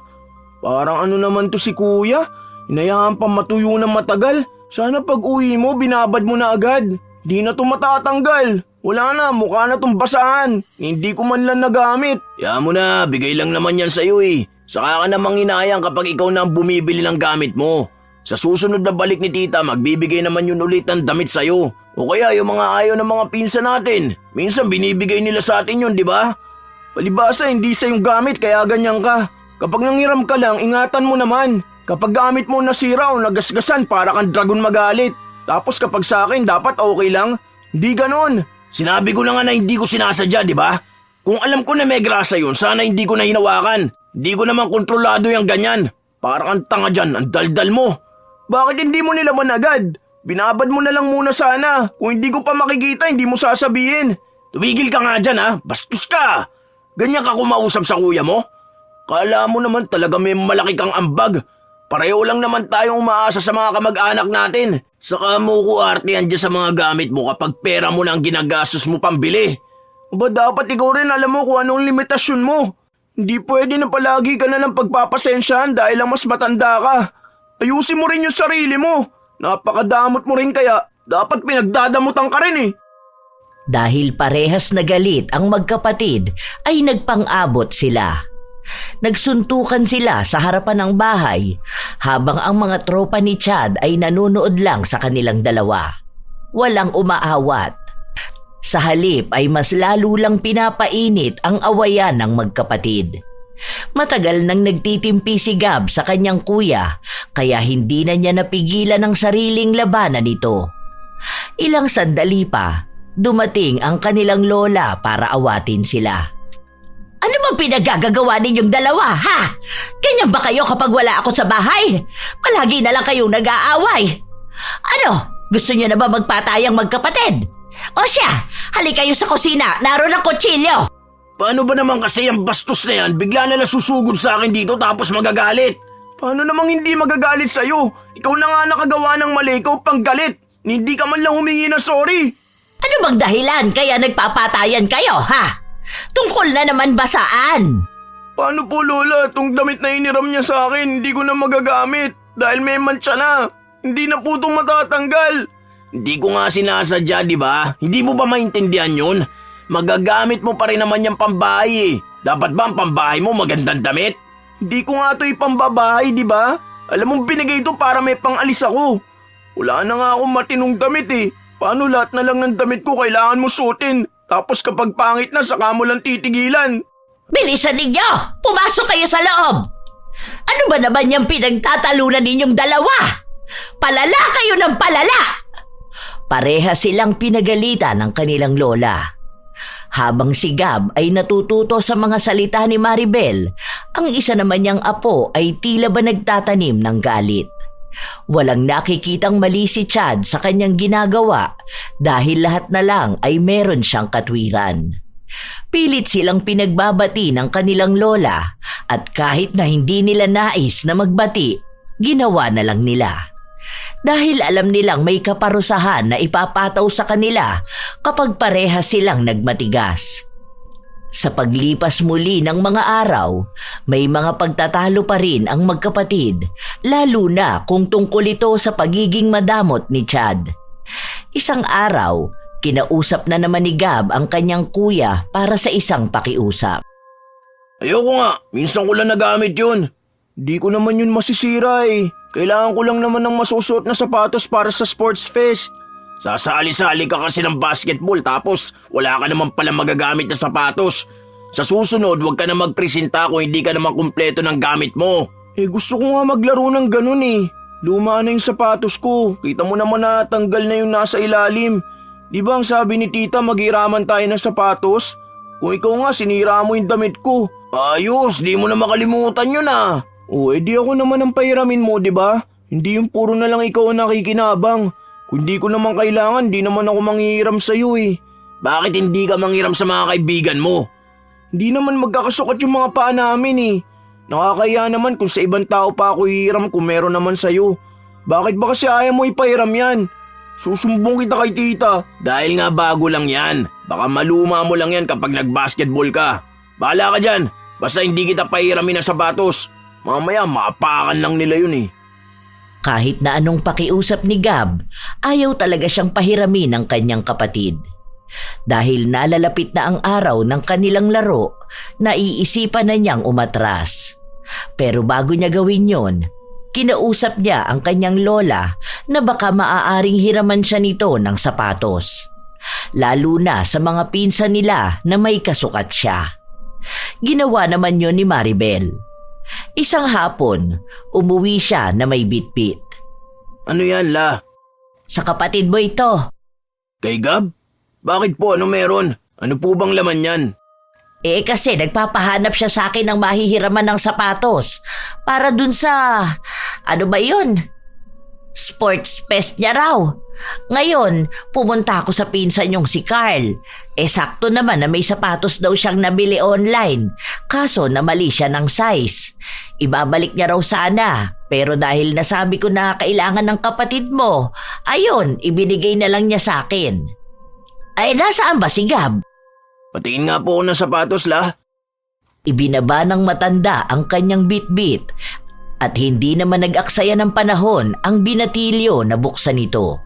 Parang ano naman to si kuya? Hinayaan pa matuyo ng matagal. Sana pag uwi mo, binabad mo na agad. Di na to matatanggal. Wala na, mukha na tong basahan. Hindi ko man lang nagamit. Kaya mo na, bigay lang naman yan sa'yo eh. Saka ka namang hinayang kapag ikaw na ang bumibili ng gamit mo. Sa susunod na balik ni tita, magbibigay naman yun ulit ng damit sa'yo. O kaya yung mga ayaw ng mga pinsan natin. Minsan binibigay nila sa atin yun, di ba? Palibasa, hindi sa yung gamit kaya ganyan ka. Kapag nangiram ka lang, ingatan mo naman. Kapag gamit mo nasira o nagasgasan, para kang dragon magalit. Tapos kapag sa akin, dapat okay lang. Hindi ganon. Sinabi ko na nga na hindi ko sinasadya, di ba? Kung alam ko na may grasa yun, sana hindi ko na hinawakan. Hindi ko naman kontrolado yung ganyan. Para kang tanga dyan, ang daldal mo. Bakit hindi mo nilaman agad? Binabad mo na lang muna sana. Kung hindi ko pa makikita, hindi mo sasabihin. Tumigil ka nga dyan ha, bastos ka. Ganyan ka kumausap sa kuya mo? Kala mo naman talaga may malaki kang ambag. Pareho lang naman tayong umaasa sa mga kamag-anak natin. Saka mo ko artehan dyan sa mga gamit mo kapag pera mo na ang ginagastos mo pambili. Ba dapat ikaw rin alam mo kung anong limitasyon mo. Hindi pwede na palagi ka na ng pagpapasensyahan dahil lang mas matanda ka. Ayusin mo rin yung sarili mo. Napakadamot mo rin kaya dapat pinagdadamutan ka rin eh. Dahil parehas na galit ang magkapatid ay nagpang-abot sila. Nagsuntukan sila sa harapan ng bahay habang ang mga tropa ni Chad ay nanonood lang sa kanilang dalawa. Walang umaawat. Sa halip ay mas lalo lang pinapainit ang awayan ng magkapatid. Matagal nang nagtitimpi si Gab sa kanyang kuya kaya hindi na niya napigilan ang sariling labanan nito. Ilang sandali pa, dumating ang kanilang lola para awatin sila. Ano bang pinagagagawa ninyong dalawa, ha? Ganyan ba kayo kapag wala ako sa bahay? Palagi na lang kayong nag-aaway. Ano, gusto niyo na ba magpatayang magkapatid? O siya, halik kayo sa kusina, naroon ang kutsilyo. Paano ba naman kasi ang bastos na yan? Bigla na lang susugod sa akin dito tapos magagalit. Paano namang hindi magagalit sa'yo? Ikaw na nga nakagawa ng mali, ikaw pang galit. Hindi ka man lang humingi ng sorry. Ano bang dahilan kaya nagpapatayan kayo, ha? Tungkol na naman ba saan? Paano po lola, itong damit na iniram niya sa akin, hindi ko na magagamit. Dahil may mantsa na. Hindi na po itong matatanggal. Hindi ko nga sinasadya, di ba? Hindi mo ba maintindihan yun? Magagamit mo pa rin naman yung pambahay eh. Dapat ba ang pambahay mo magandang damit? Hindi ko nga ito ipambabahay, di ba? Alam mong binigay ito para may pangalis ako. Wala na nga akong matinong damit eh. Paano lahat na lang ng damit ko kailangan mo suotin? Tapos kapag pangit na, saka mo lang titigilan. Bilisan ninyo! Pumasok kayo sa loob! Ano ba naman yung pinagtatalunan ninyong dalawa? Palala kayo ng palala! Pareha silang pinagalitan ng kanilang lola. Habang si Gab ay natututo sa mga salita ni Maribel, ang isa naman niyang apo ay tila ba nagtatanim ng galit. Walang nakikitang mali si Chad sa kanyang ginagawa dahil lahat na lang ay meron siyang katwiran. Pilit silang pinagbabati ng kanilang lola at kahit na hindi nila nais na magbati, ginawa na lang nila. Dahil alam nilang may kaparusahan na ipapataw sa kanila kapag pareha silang nagmatigas. Sa paglipas muli ng mga araw, may mga pagtatalo pa rin ang magkapatid, lalo na kung tungkol ito sa pagiging madamot ni Chad. Isang araw, kinausap na naman ni Gab ang kanyang kuya para sa isang pakiusap. Ayoko nga, minsan ko lang nagamit yun. Di ko naman yun masisira eh. Kailangan ko lang naman ng masusuot na sapatos para sa sports fest. Sasali-sali ka kasi ng basketball tapos wala ka naman pala magagamit na sapatos. Sa susunod, huwag ka na magpresenta kung hindi ka naman kumpleto ng gamit mo. Eh gusto ko nga maglaro ng ganun eh. Luma na yung sapatos ko. Kita mo naman na tanggal na yung nasa ilalim. Di ba ang sabi ni tita maghiraman tayo ng sapatos? Kung ikaw nga sinira mo yung damit ko. Ayos, di mo na makalimutan yun ah. O edi ako naman ang pahiramin mo, di ba? Hindi yung puro na lang ikaw ang nakikinabang. Kung di ko naman kailangan, di naman ako manghihiram sa'yo eh. Bakit hindi ka manghiram sa mga kaibigan mo? Hindi naman magkakasukat yung mga paa namin eh. Nakakaya naman kung sa ibang tao pa ako hihiram kung meron naman sa'yo. Bakit ba kasi ayaw mo ipahiram yan? Susumbong kita kay tita. Dahil nga bago lang yan. Baka maluma mo lang yan kapag nag-basketball ka. Bahala ka dyan. Basta hindi kita pahiramin ng sapatos. Mamaya maapakan lang nila yun eh. Kahit na anong pakiusap ni Gab, ayaw talaga siyang pahiramin ng kanyang kapatid. Dahil nalalapit na ang araw ng kanilang laro, naiisipan na niyang umatras. Pero bago niya gawin yon, Kinausap niya ang kanyang lola na baka maaaring hiraman siya nito ng sapatos. Lalo na sa mga pinsan nila na may kasukat siya. Ginawa naman yon ni Maribel. Isang hapon, umuwi siya na may bitbit. Ano yan, La? Sa kapatid mo ito. Kay Gab? Bakit po? Ano meron? Ano po bang laman yan? Kasi nagpapahanap siya sa akin ng mahihiraman ng sapatos para dun sa, ano ba yun? Sports fest niya raw. Ngayon, pumunta ako sa pinsan niyong si Carl. Sakto naman na may sapatos daw siyang nabili online. Kaso na mali siya ng size. Ibabalik niya raw sana. Pero dahil nasabi ko na kailangan ng kapatid mo, ayun, ibinigay na lang niya sa akin. Ay, nasaan ba si Gab? Patingin nga po ako ng sapatos, La. Ibinaba ng matanda ang kanyang bitbit at hindi naman nag-aksaya ng panahon ang binatilyo na buksan ito.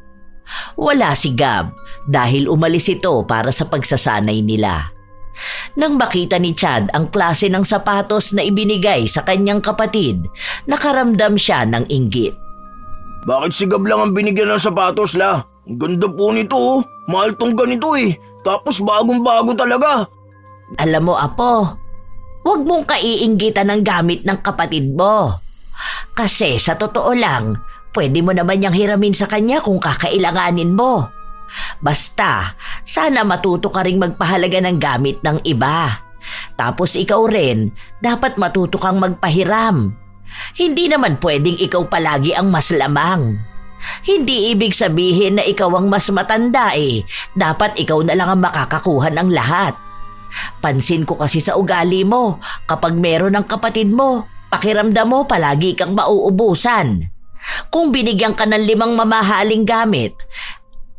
Wala si Gab dahil umalis ito para sa pagsasanay nila. Nang makita ni Chad ang klase ng sapatos na ibinigay sa kanyang kapatid, nakaramdam siya ng inggit. Bakit si Gab lang ang binigyan ng sapatos, La? Ang ganda po nito, oh. Mahal tong ganito eh. Tapos bagong-bago talaga. Alam mo, Apo, huwag mong kaiinggitan ng gamit ng kapatid mo. Kasi sa totoo lang, pwede mo naman niyang hiramin sa kanya kung kakailanganin mo. Basta, sana matuto ka ring magpahalaga ng gamit ng iba. Tapos ikaw rin, dapat matuto kang magpahiram. Hindi naman pwedeng ikaw palagi ang mas lamang. Hindi ibig sabihin na ikaw ang mas matanda eh. Dapat ikaw na lang ang makakakuha ng lahat. Pansin ko kasi sa ugali mo, kapag meron ng kapatid mo, pakiramdam mo palagi kang mauubusan. Kung binigyan ka ng 5 mamahaling gamit,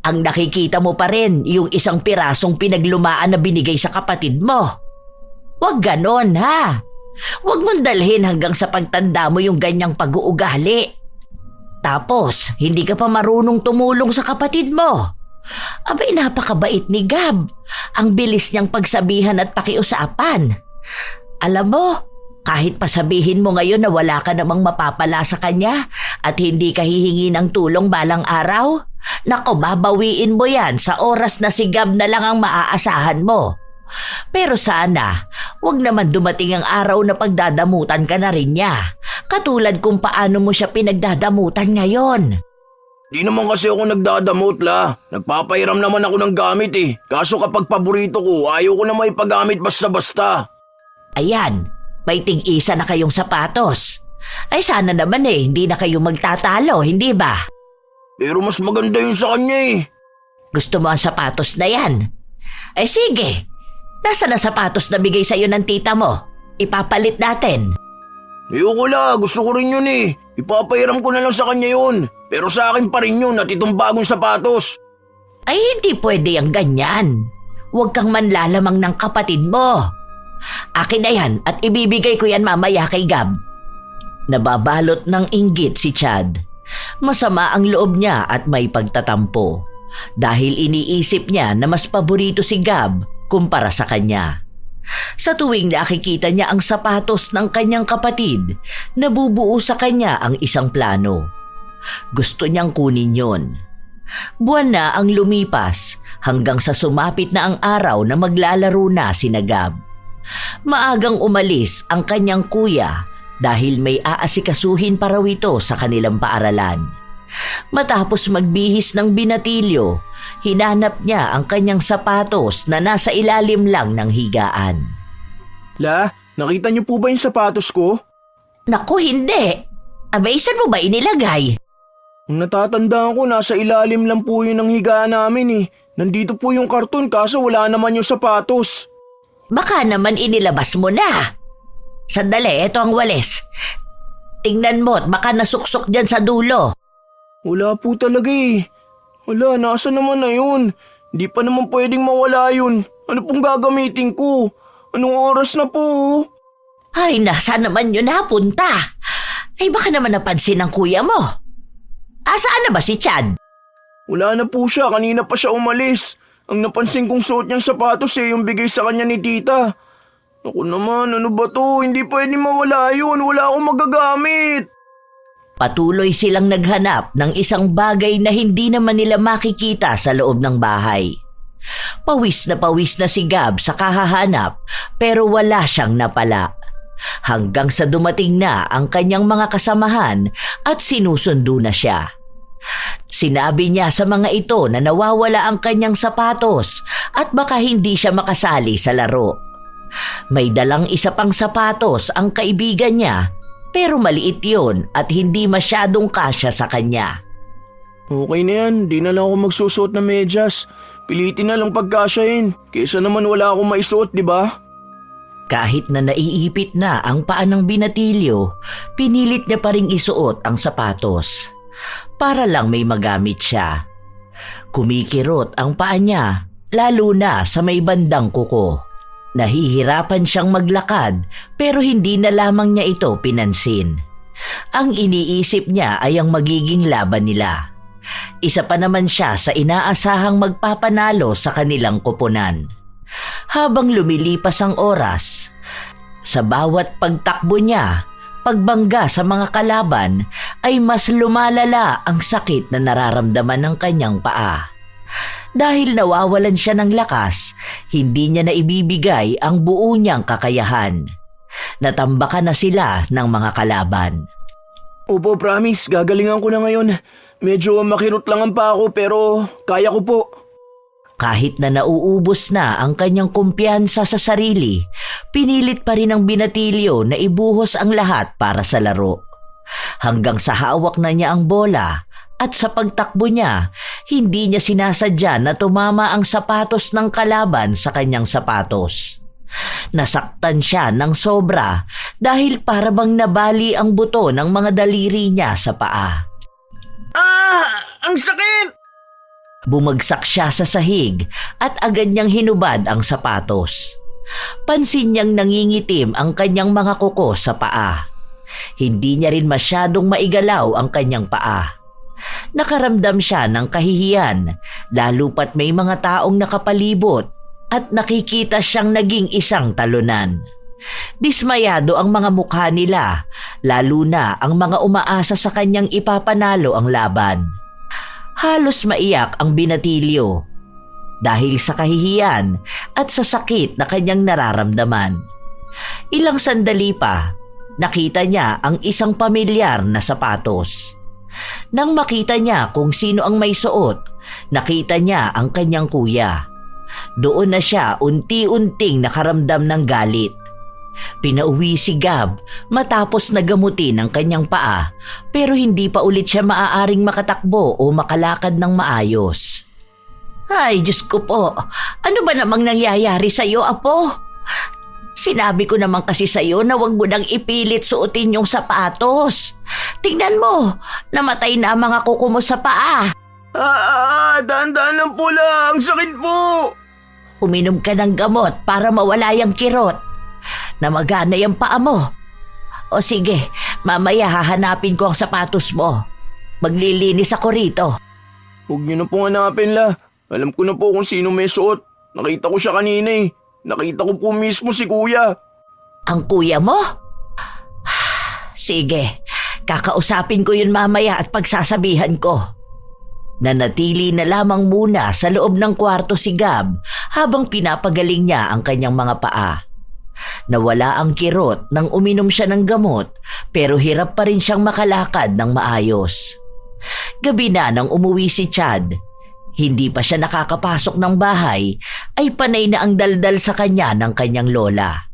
ang nakikita mo pa rin yung isang pirasong pinaglumaan na binigay sa kapatid mo. Huwag ganon, ha? Huwag mong dalhin hanggang sa pagtanda mo yung ganyang pag-uugali. Tapos, hindi ka pa marunong tumulong sa kapatid mo. Abay, napakabait ni Gab. Ang bilis niyang pagsabihan at pakiusapan. Alam mo, kahit pasabihin mo ngayon na wala ka namang mapapala sa kanya at hindi ka hihingi ng tulong balang araw, nako, babawiin mo yan sa oras na si Gab na lang ang maaasahan mo. Pero sana, wag naman dumating ang araw na pagdadamutan ka na rin niya. Katulad kung paano mo siya pinagdadamutan ngayon. Di naman kasi ako nagdadamot, La. Nagpapahiram naman ako ng gamit eh. Kaso kapag paborito ko, ayaw ko na maipagamit basta-basta. Ayan, may tig-isa na kayong sapatos. Ay sana naman hindi na kayo magtatalo, hindi ba? Pero mas maganda yun sa kanya eh. Gusto mo ang sapatos na yan? Ay sige, nasa na sapatos na bigay sa'yo ng tita mo? Ipapalit natin. Ayoko, La. Gusto ko rin yun eh. Ipapahiram ko na lang sa kanya yun. Pero sa akin pa rin yun at itong bagong sapatos. Ay hindi pwede ang ganyan. Huwag kang manlalamang ng kapatid mo. Akin na yan at ibibigay ko yan mamaya kay Gab. Nababalot ng inggit si Chad. Masama ang loob niya at may pagtatampo. Dahil iniisip niya na mas paborito si Gab kumpara sa kanya. Sa tuwing nakikita niya ang sapatos ng kanyang kapatid, nabubuo sa kanya ang isang plano. Gusto niyang kunin yon. Buwan na ang lumipas hanggang sa sumapit na ang araw na maglalaro na sina Gab. Maagang umalis ang kanyang kuya dahil may aasikasuhin pa raw ito sa kanilang paaralan. Matapos magbihis ng binatilyo, hinanap niya ang kanyang sapatos na nasa ilalim lang ng higaan. La, nakita niyo po ba yung sapatos ko? Naku, hindi. Abay, saan mo ba inilagay? Ang natatandaan ko, nasa ilalim lang po yun ng higaan namin eh. Nandito po yung karton kaso wala naman yung sapatos. Baka naman inilabas mo na. Sandali, eto ang walis. Tingnan mo at baka nasuksok dyan sa dulo. Wala po talaga eh. Wala, nasa naman na yun? Di pa naman pwedeng mawala yun. Ano pong gagamitin ko? Anong oras na po? Ay, nasa naman yun napunta? Ay, baka naman napansin ng kuya mo. Asaan na ba si Chad? Wala na po siya, kanina pa siya umalis. Ang napansin kong suot niyang sapatos yung bigay sa kanya ni tita. Naku naman, ano ba to? Hindi pwedeng mawala yun, wala akong magagamit. Patuloy silang naghanap ng isang bagay na hindi naman nila makikita sa loob ng bahay. Pawis na si Gab sa kahahanap pero wala siyang napala. Hanggang sa dumating na ang kanyang mga kasamahan at sinusundo na siya. Sinabi niya sa mga ito na nawawala ang kanyang sapatos at baka hindi siya makasali sa laro. May dalang isa pang sapatos ang kaibigan niya pero maliit yon at hindi masyadong kasya sa kanya. Okay na yan, di na lang ako magsusuot na medyas. Pilitin na lang pagkasyahin, kaysa naman wala akong maisuot, di ba? Kahit na naiipit na ang paa ng binatilyo, pinilit niya pa ring isuot ang sapatos. Para lang may magamit siya. Kumikirot ang paa niya, lalo na sa may bandang kuko. Nahihirapan siyang maglakad pero hindi na lamang niya ito pinansin. Ang iniisip niya ay ang magiging laban nila. Isa pa naman siya sa inaasahang magpapanalo sa kanilang koponan. Habang lumilipas ang oras, sa bawat pagtakbo niya, pagbangga sa mga kalaban ay mas lumalala ang sakit na nararamdaman ng kanyang paa. Dahil nawawalan siya ng lakas, hindi niya naibibigay ang buo niyang kakayahan. Natambakan na sila ng mga kalaban. Opo, promise, gagalingan ko na ngayon. Medyo makirot lang ang paa ko pero kaya ko po. Kahit na nauubos na ang kanyang kumpiyansa sa sarili, pinilit pa rin ng binatilyo na ibuhos ang lahat para sa laro. Hanggang sa hawak na niya ang bola at sa pagtakbo niya, hindi niya sinasadya na tumama ang sapatos ng kalaban sa kanyang sapatos. Nasaktan siya ng sobra dahil para bang nabali ang buto ng mga daliri niya sa paa. Ah! Ang sakit! Bumagsak siya sa sahig at agad niyang hinubad ang sapatos. Pansin niyang nangingitim ang kanyang mga kuko sa paa. Hindi niya rin masyadong maigalaw ang kanyang paa. Nakaramdam siya ng kahihiyan, lalo pat may mga taong nakapalibot at nakikita siyang naging isang talunan. Dismayado ang mga mukha nila, lalo na ang mga umaasa sa kanyang ipapanalo ang laban. Halos maiyak ang binatilyo dahil sa kahihiyan at sa sakit na kanyang nararamdaman. Ilang sandali pa, nakita niya ang isang pamilyar na sapatos. Nang makita niya kung sino ang may suot, nakita niya ang kanyang kuya. Doon na siya unti-unting nakaramdam ng galit. Pinauwi si Gab matapos nagamutin ang kanyang paa pero hindi pa ulit siya maaaring makatakbo o makalakad ng maayos. Ay, Diyos ko po, ano ba namang nangyayari sa iyo, Apo? Sinabi ko naman kasi sa iyo na wag mo nang ipilit suotin yung sapatos. Tingnan mo, namatay na ang mga kuko mo sa paa. Dahan-dahan lang po lang, sakit po. Uminom ka ng gamot para mawala yung kirot. Namagana yung paa mo. O sige, mamaya hahanapin ko ang sapatos mo. Maglilinis ako rito. Huwag niyo na pong hanapin la. Alam ko na po kung sino may suot. Nakita ko siya kanina eh. Nakita ko po mismo si kuya. Ang kuya mo? Sige, kakausapin ko yun mamaya at pagsasabihan ko. Nanatili na lamang muna sa loob ng kwarto si Gab habang pinapagaling niya ang kanyang mga paa. Nawala ang kirot nang uminom siya ng gamot pero hirap pa rin siyang makalakad ng maayos. Gabi na nang umuwi si Chad. Hindi pa siya nakakapasok ng bahay ay panay na ang daldal sa kanya ng kanyang lola.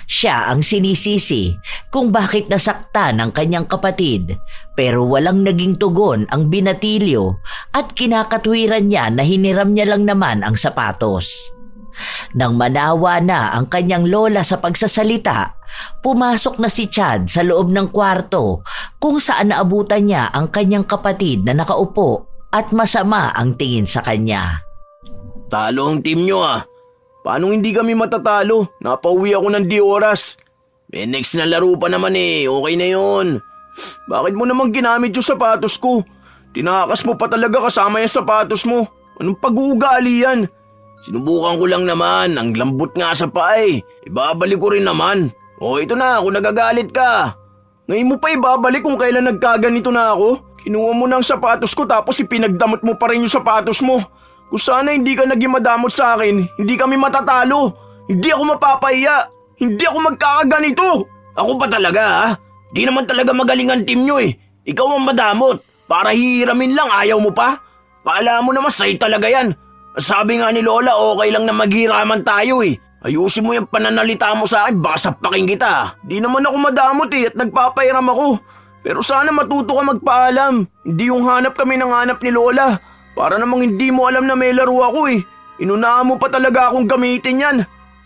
Siya ang sinisisi kung bakit nasaktan ang kanyang kapatid pero walang naging tugon ang binatilyo at kinakatwiran niya na hiniram niya lang naman ang sapatos. Nang manawa na ang kanyang lola sa pagsasalita, pumasok na si Chad sa loob ng kwarto kung saan naabutan niya ang kanyang kapatid na nakaupo at masama ang tingin sa kanya. Talo ang team nyo ah. Paano hindi kami matatalo? Napauwi ako ng di oras. May next na laro pa naman eh, okay na yon. Bakit mo naman ginamit yung sapatos ko? Tinakas mo pa talaga kasama yung sapatos mo. Anong pag-uugali yan? Sinubukan ko lang naman, ang lambot nga sa paa eh. Ibabalik ko rin naman. O ito na, kung nagagalit ka. Ngayon mo pa ibabalik kung kailan nagkaganito na ako? Kinuha mo na ang sapatos ko tapos ipinagdamot mo pa rin yung sapatos mo. Kung sana hindi ka naging madamot sa akin, hindi kami matatalo. Hindi ako mapapahiya. Hindi ako magkakaganito. Ako pa talaga ha? Di naman talaga magaling ang team nyo eh. Ikaw ang madamot. Para hihiramin lang, ayaw mo pa? Paala mo naman, sa'yo talaga yan. Sabi nga ni Lola, okay lang na maghiraman tayo eh. Ayusin mo yung pananalita mo sa akin, baka sapakin kita. Di naman ako madamot eh at nagpapahiram ako. Pero sana matuto ka magpaalam. Hindi yung hanap kami ng hanap ni Lola. Para namang hindi mo alam na may laro ako eh. Inunahan mo pa talaga akong gamitin yan.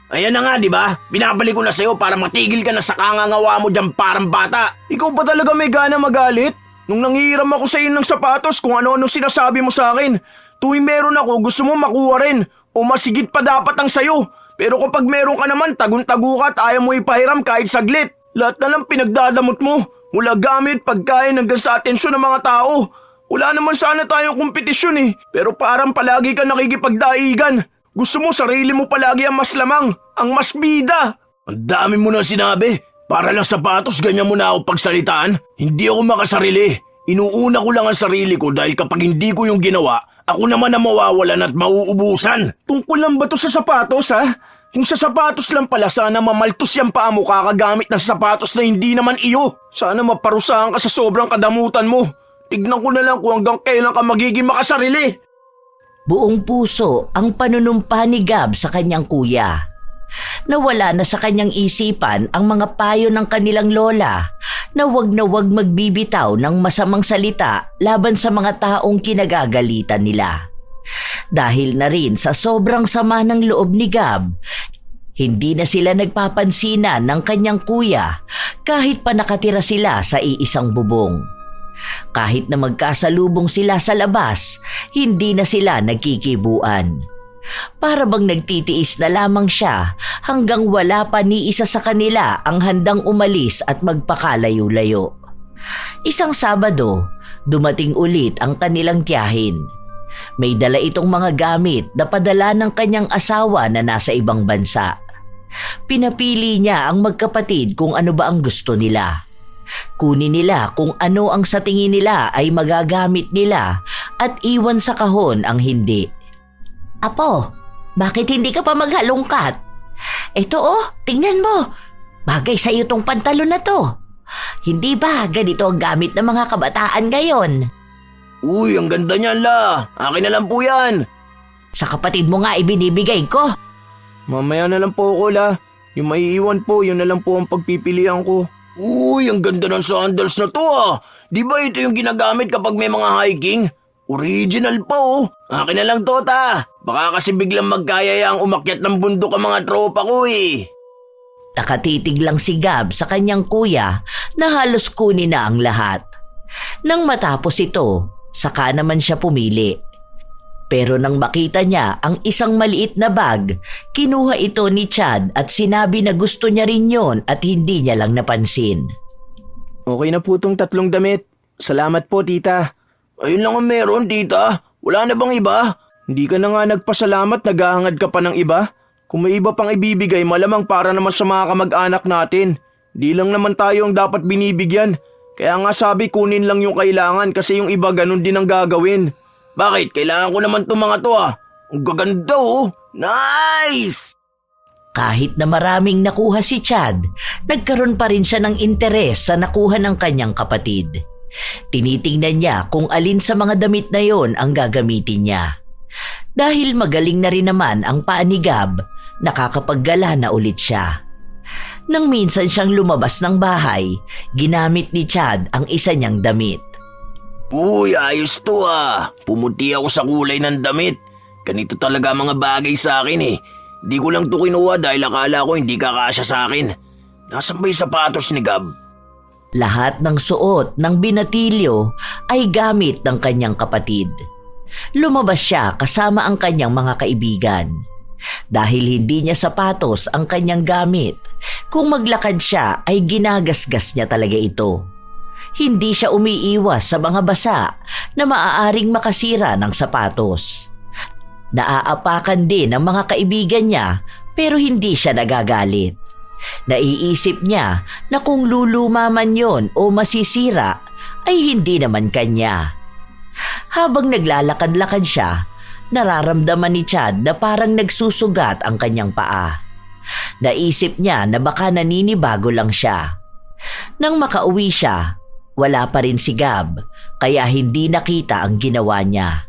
Ayan na nga, di ba? Binabalik ko na sa'yo para matigil ka na sa kangangawa mo dyan parang bata. Ikaw ba talaga may gana magalit? Nung nanghihiram ako sa iyo ng sapatos kung ano-ano sinasabi mo sa akin. Tuwing meron ako, gusto mo makuha rin. O masigit pa dapat ang sayo. Pero kapag meron ka naman, tagun-tago ka at ayaw mo ipahiram kahit saglit. Lahat na lang pinagdadamot mo. Mula gamit, pagkain hanggang sa atensyon ng mga tao. Wala naman sana tayong kompetisyon eh. Pero parang palagi ka nakikipagdaigan. Gusto mo sarili mo palagi ang mas lamang, ang mas bida. Ang dami mo na sinabi. Para lang sapatos, ganyan mo na ako pagsalitaan. Hindi ako makasarili. Inuuna ko lang ang sarili ko dahil kapag hindi ko yung ginawa, ako naman ang mawawalan at mauubusan. Tungkol lang ba to sa sapatos ha? Kung sa sapatos lang pala, sana mamaltos yung paa mo kakagamit ng sapatos na hindi naman iyo. Sana maparusahan ka sa sobrang kadamutan mo. Tignan ko na lang kung hanggang kailan ka magiging makasarili. Buong puso ang panunumpa ni Gab sa kanyang kuya. Nawala na sa kanyang isipan ang mga payo ng kanilang lola na wag magbibitaw ng masamang salita laban sa mga taong kinagagalitan nila. Dahil na rin sa sobrang sama ng loob ni Gab, hindi na sila nagpapansinan ng kanyang kuya kahit pa nakatira sila sa iisang bubong. Kahit na magkasalubong sila sa labas, hindi na sila nagkikibuan. Para bang nagtitiis na lamang siya hanggang wala pa ni isa sa kanila ang handang umalis at magpakalayo-layo. Isang Sabado, dumating ulit ang kanilang tiyahin. May dala itong mga gamit na padala ng kanyang asawa na nasa ibang bansa. Pinapili niya ang magkapatid kung ano ba ang gusto nila. Kunin nila kung ano ang sa tingin nila ay magagamit nila at iwan sa kahon ang hindi. Apo, bakit hindi ka pa maghalongkat? Ito tingnan mo. Bagay sa iyo tong pantalon na to. Hindi ba ganito ang gamit ng mga kabataan ngayon? Uy, ang ganda niyan la. Akin na lang po yan. Sa kapatid mo nga ibinibigay ko. Mamaya na lang po ako la. Yung maiiwan po, yun na lang po ang pagpipilian ko. Uy, ang ganda ng sandals na to ah. Di ba ito yung ginagamit kapag may mga hiking? Original pa Akin na lang to ta. Baka kasi biglang magkayaya ang umakyat ng bundok ang mga tropa ko eh. Nakatitig lang si Gab sa kanyang kuya na halos kunin na ang lahat. Nang matapos ito, saka naman siya pumili. Pero nang makita niya ang isang maliit na bag, kinuha ito ni Chad at sinabi na gusto niya rin yon at hindi niya lang napansin. Okay na po tong 3 damit. Salamat po tita. Ayun lang ang meron tita. Wala na bang iba? Hindi ka na nga nagpasalamat, naghahangad ka pa ng iba? Kung may iba pang ibibigay, malamang para naman sa mga kamag-anak natin. Di lang naman tayo ang dapat binibigyan. Kaya nga sabi kunin lang yung kailangan kasi yung iba ganun din ang gagawin. Bakit? Kailangan ko naman itong mga to Ang gaganda Nice! Kahit na maraming nakuha si Chad, nagkaroon pa rin siya ng interes sa nakuha ng kanyang kapatid. Tinitingnan niya kung alin sa mga damit na yon ang gagamitin niya. Dahil magaling na rin naman ang paa ni Gab, nakakapaggala na ulit siya. Nang minsan siyang lumabas ng bahay, ginamit ni Chad ang isa niyang damit. Uy, ayos to Pumuti ako sa kulay ng damit. Ganito talaga mga bagay sa akin eh. Di ko lang to kinuha dahil akala ko hindi kakasya sa akin. Nasaan ba yung sapatos ni Gab? Lahat ng suot ng binatilyo ay gamit ng kanyang kapatid. Lumabas siya kasama ang kanyang mga kaibigan. Dahil hindi niya sapatos ang kanyang gamit, kung maglakad siya ay ginagasgas niya talaga ito. Hindi siya umiiwas sa mga basa na maaaring makasira ng sapatos. Naaapakan din ng mga kaibigan niya pero hindi siya nagagalit. Naiisip niya na kung luluma man yon o masisira ay hindi naman kanya. Habang naglalakad-lakad siya, nararamdaman ni Chad na parang nagsusugat ang kanyang paa. Naisip niya na baka naninibago lang siya. Nang makauwi siya, wala pa rin si Gab, kaya hindi nakita ang ginawa niya.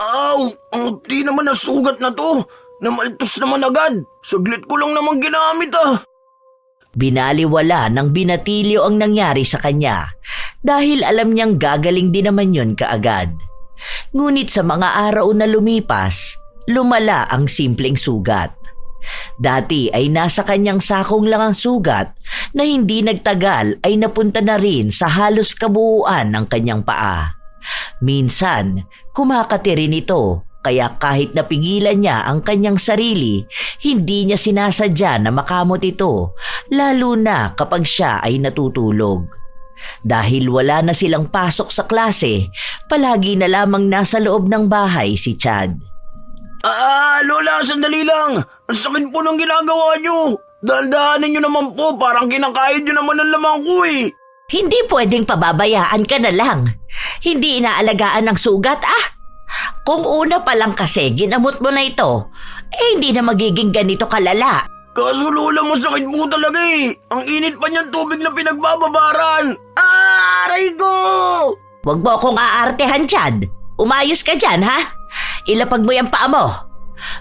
Aw! Di naman nasugat na to. Namaltos naman agad. Saglit ko lang naman ginamit Binaliwala ng binatilyo ang nangyari sa kanya dahil alam niyang gagaling din naman yon kaagad. Ngunit sa mga araw na lumipas, lumala ang simpleng sugat. Dati ay nasa kanyang sakong lang ang sugat na hindi nagtagal ay napunta na rin sa halos kabuuan ng kanyang paa. Minsan, kumakati rin ito kaya kahit napigilan niya ang kanyang sarili, hindi niya sinasadya na makamot ito lalo na kapag siya ay natutulog. Dahil wala na silang pasok sa klase, palagi na lamang nasa loob ng bahay si Chad. Lola, sandali lang. Ang sakit po ng ginagawa niyo. Dahan-dahanin niyo naman po, parang kinakain niyo naman ang lamang ko Hindi pwedeng pababayaan ka na lang. Hindi inaalagaan ng sugat Kung una pa lang kasi ginamot mo na ito, hindi na magiging ganito kalala. Kaso Lola, masakit po talaga Ang init pa niyang tubig na pinagbababaran. Aray ko! Huwag mo akong aartehan, Chad. Umayos ka dyan, ha? Ilapag mo yung paa mo.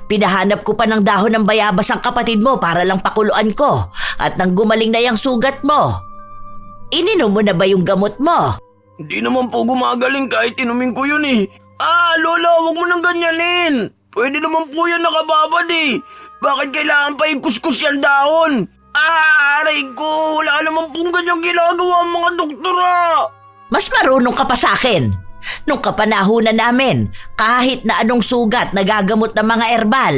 Pinahanap ko pa ng dahon ng bayabas ang kapatid mo para lang pakuluan ko at nang gumaling na yung sugat mo. Ininom mo na ba yung gamot mo? Hindi naman po gumagaling kahit inumin ko yun Lola, huwag mo nang ganyanin. Pwede naman po yan nakababad Bakit kailangan pa ikuskus yan dahon? Aray ko, wala naman pong ganyang ginagawa ang mga doktora. Mas marunong ka pa sa akin. Nung kapanahunan namin, kahit na anong sugat nagagamot ng mga herbal.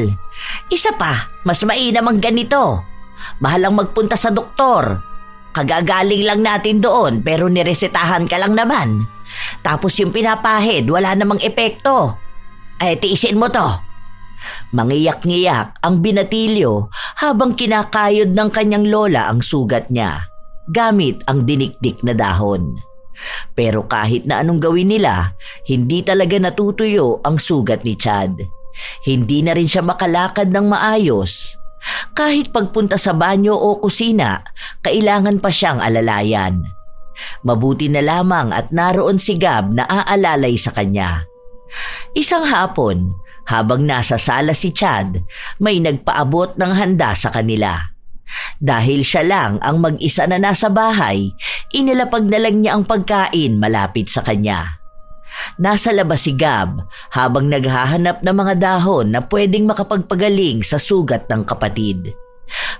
Isa pa, mas mainam ang ganito. Mahalang magpunta sa doktor. Kagagaling lang natin doon pero niresetahan ka lang naman. Tapos yung pinapahid, wala namang epekto. Tiisin mo to. Mangiyak-ngiyak ang binatilyo habang kinakayod ng kanyang lola ang sugat niya, gamit ang dinikdik na dahon. Pero kahit na anong gawin nila, hindi talaga natutuyo ang sugat ni Chad. Hindi na rin siya makalakad ng maayos. Kahit pagpunta sa banyo o kusina, kailangan pa siyang alalayan. Mabuti na lamang at naroon si Gab na aalalay sa kanya. Isang hapon, habang nasa sala si Chad, may nagpaabot ng handa sa kanila. Dahil siya lang ang mag-isa na nasa bahay, inilapag na lang niya ang pagkain malapit sa kanya. Nasa labas si Gab habang naghahanap ng mga dahon na pwedeng makapagpagaling sa sugat ng kapatid.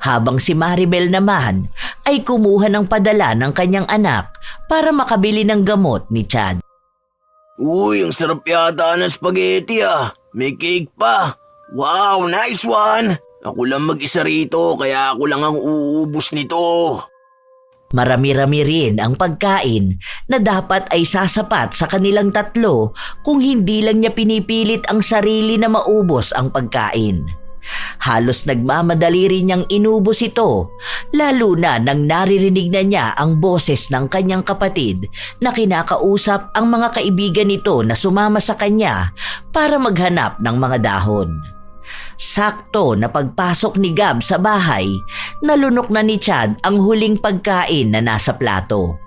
Habang si Maribel naman ay kumuha ng padala ng kanyang anak para makabili ng gamot ni Chad. Uy, ang sarap yata ng spaghetti May cake pa. Wow, nice one. Ako lang mag-isa rito kaya ako lang ang uubos nito. Marami-rami rin ang pagkain na dapat ay sasapat sa kanilang tatlo kung hindi lang niya pinipilit ang sarili na maubos ang pagkain. Halos nagmamadali rin niyang inubos ito, lalo na nang naririnig na niya ang boses ng kanyang kapatid na kinakausap ang mga kaibigan nito na sumama sa kanya para maghanap ng mga dahon. Sakto na pagpasok ni Gab sa bahay, nalunok na ni Chad ang huling pagkain na nasa plato.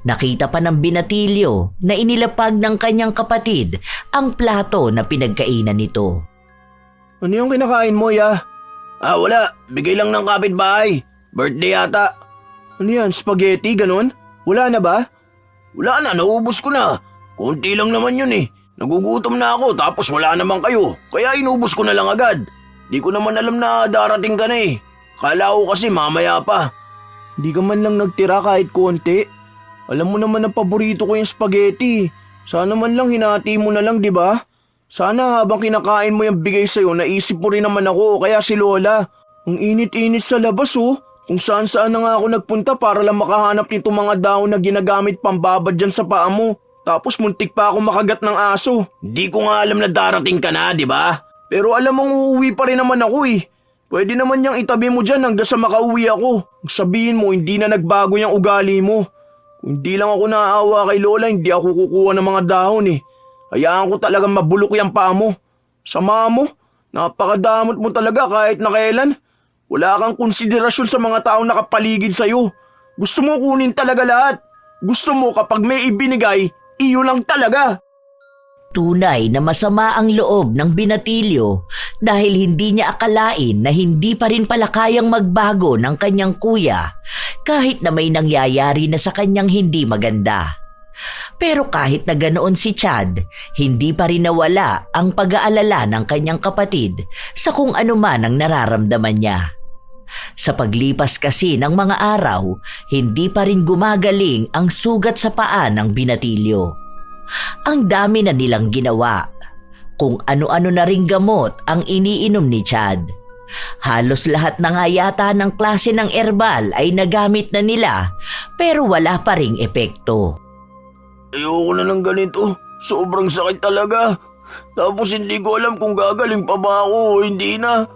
Nakita pa ng binatilyo na inilapag ng kanyang kapatid ang plato na pinagkainan nito. Ano yung kinakain mo, ya? Wala. Bigay lang ng kapitbahay. Birthday yata. Ano yan, spaghetti, ganun? Wala na ba? Wala na, naubos ko na. Konti lang naman yun Nagugutom na ako tapos wala naman kayo. Kaya inubos ko na lang agad. Di ko naman alam na darating ka na Kala ko kasi mamaya pa. Di ka man lang nagtira kahit konti. Alam mo naman na paborito ko yung spaghetti. Sana man lang hinati mo na lang, di ba? Sana habang kinakain mo yung bigay sa'yo, naisip mo rin naman ako, kaya si Lola. Ang init-init sa labas Kung saan-saan na nga ako nagpunta para lang makahanap nito mga dahon na ginagamit pambabad dyan sa paa mo. Tapos muntik pa ako makagat ng aso. Di ko nga alam na darating ka na, di ba? Pero alam mong uuwi pa rin naman ako Pwede naman niyang itabi mo dyan hanggang sa makauwi ako. Sabihin mo hindi na nagbago yung ugali mo. Kung hindi lang ako naaawa kay Lola, hindi ako kukuha ng mga dahon eh. Hayaan ko talagang mabulok yung paa mo. Sama mo, napakadamot mo talaga kahit na kailan. Wala kang konsiderasyon sa mga taong nakapaligid sa'yo. Gusto mo kunin talaga lahat. Gusto mo kapag may ibinigay, iyo lang talaga. Tunay na masama ang loob ng binatilyo dahil hindi niya akalain na hindi pa rin pala kayang magbago ng kanyang kuya kahit na may nangyayari na sa kanyang hindi maganda. Pero kahit na ganoon si Chad, hindi pa rin nawala ang pag-aalala ng kanyang kapatid sa kung ano man ang nararamdaman niya. Sa paglipas kasi ng mga araw, hindi pa rin gumagaling ang sugat sa paa ng binatilyo. Ang dami na nilang ginawa. Kung ano-ano na ring gamot ang iniinom ni Chad. Halos lahat na nga yata ng klase ng herbal ay nagamit na nila pero wala pa ring epekto. Ayoko na ng ganito. Sobrang sakit talaga. Tapos hindi ko alam kung gagaling pa ba ako o hindi na.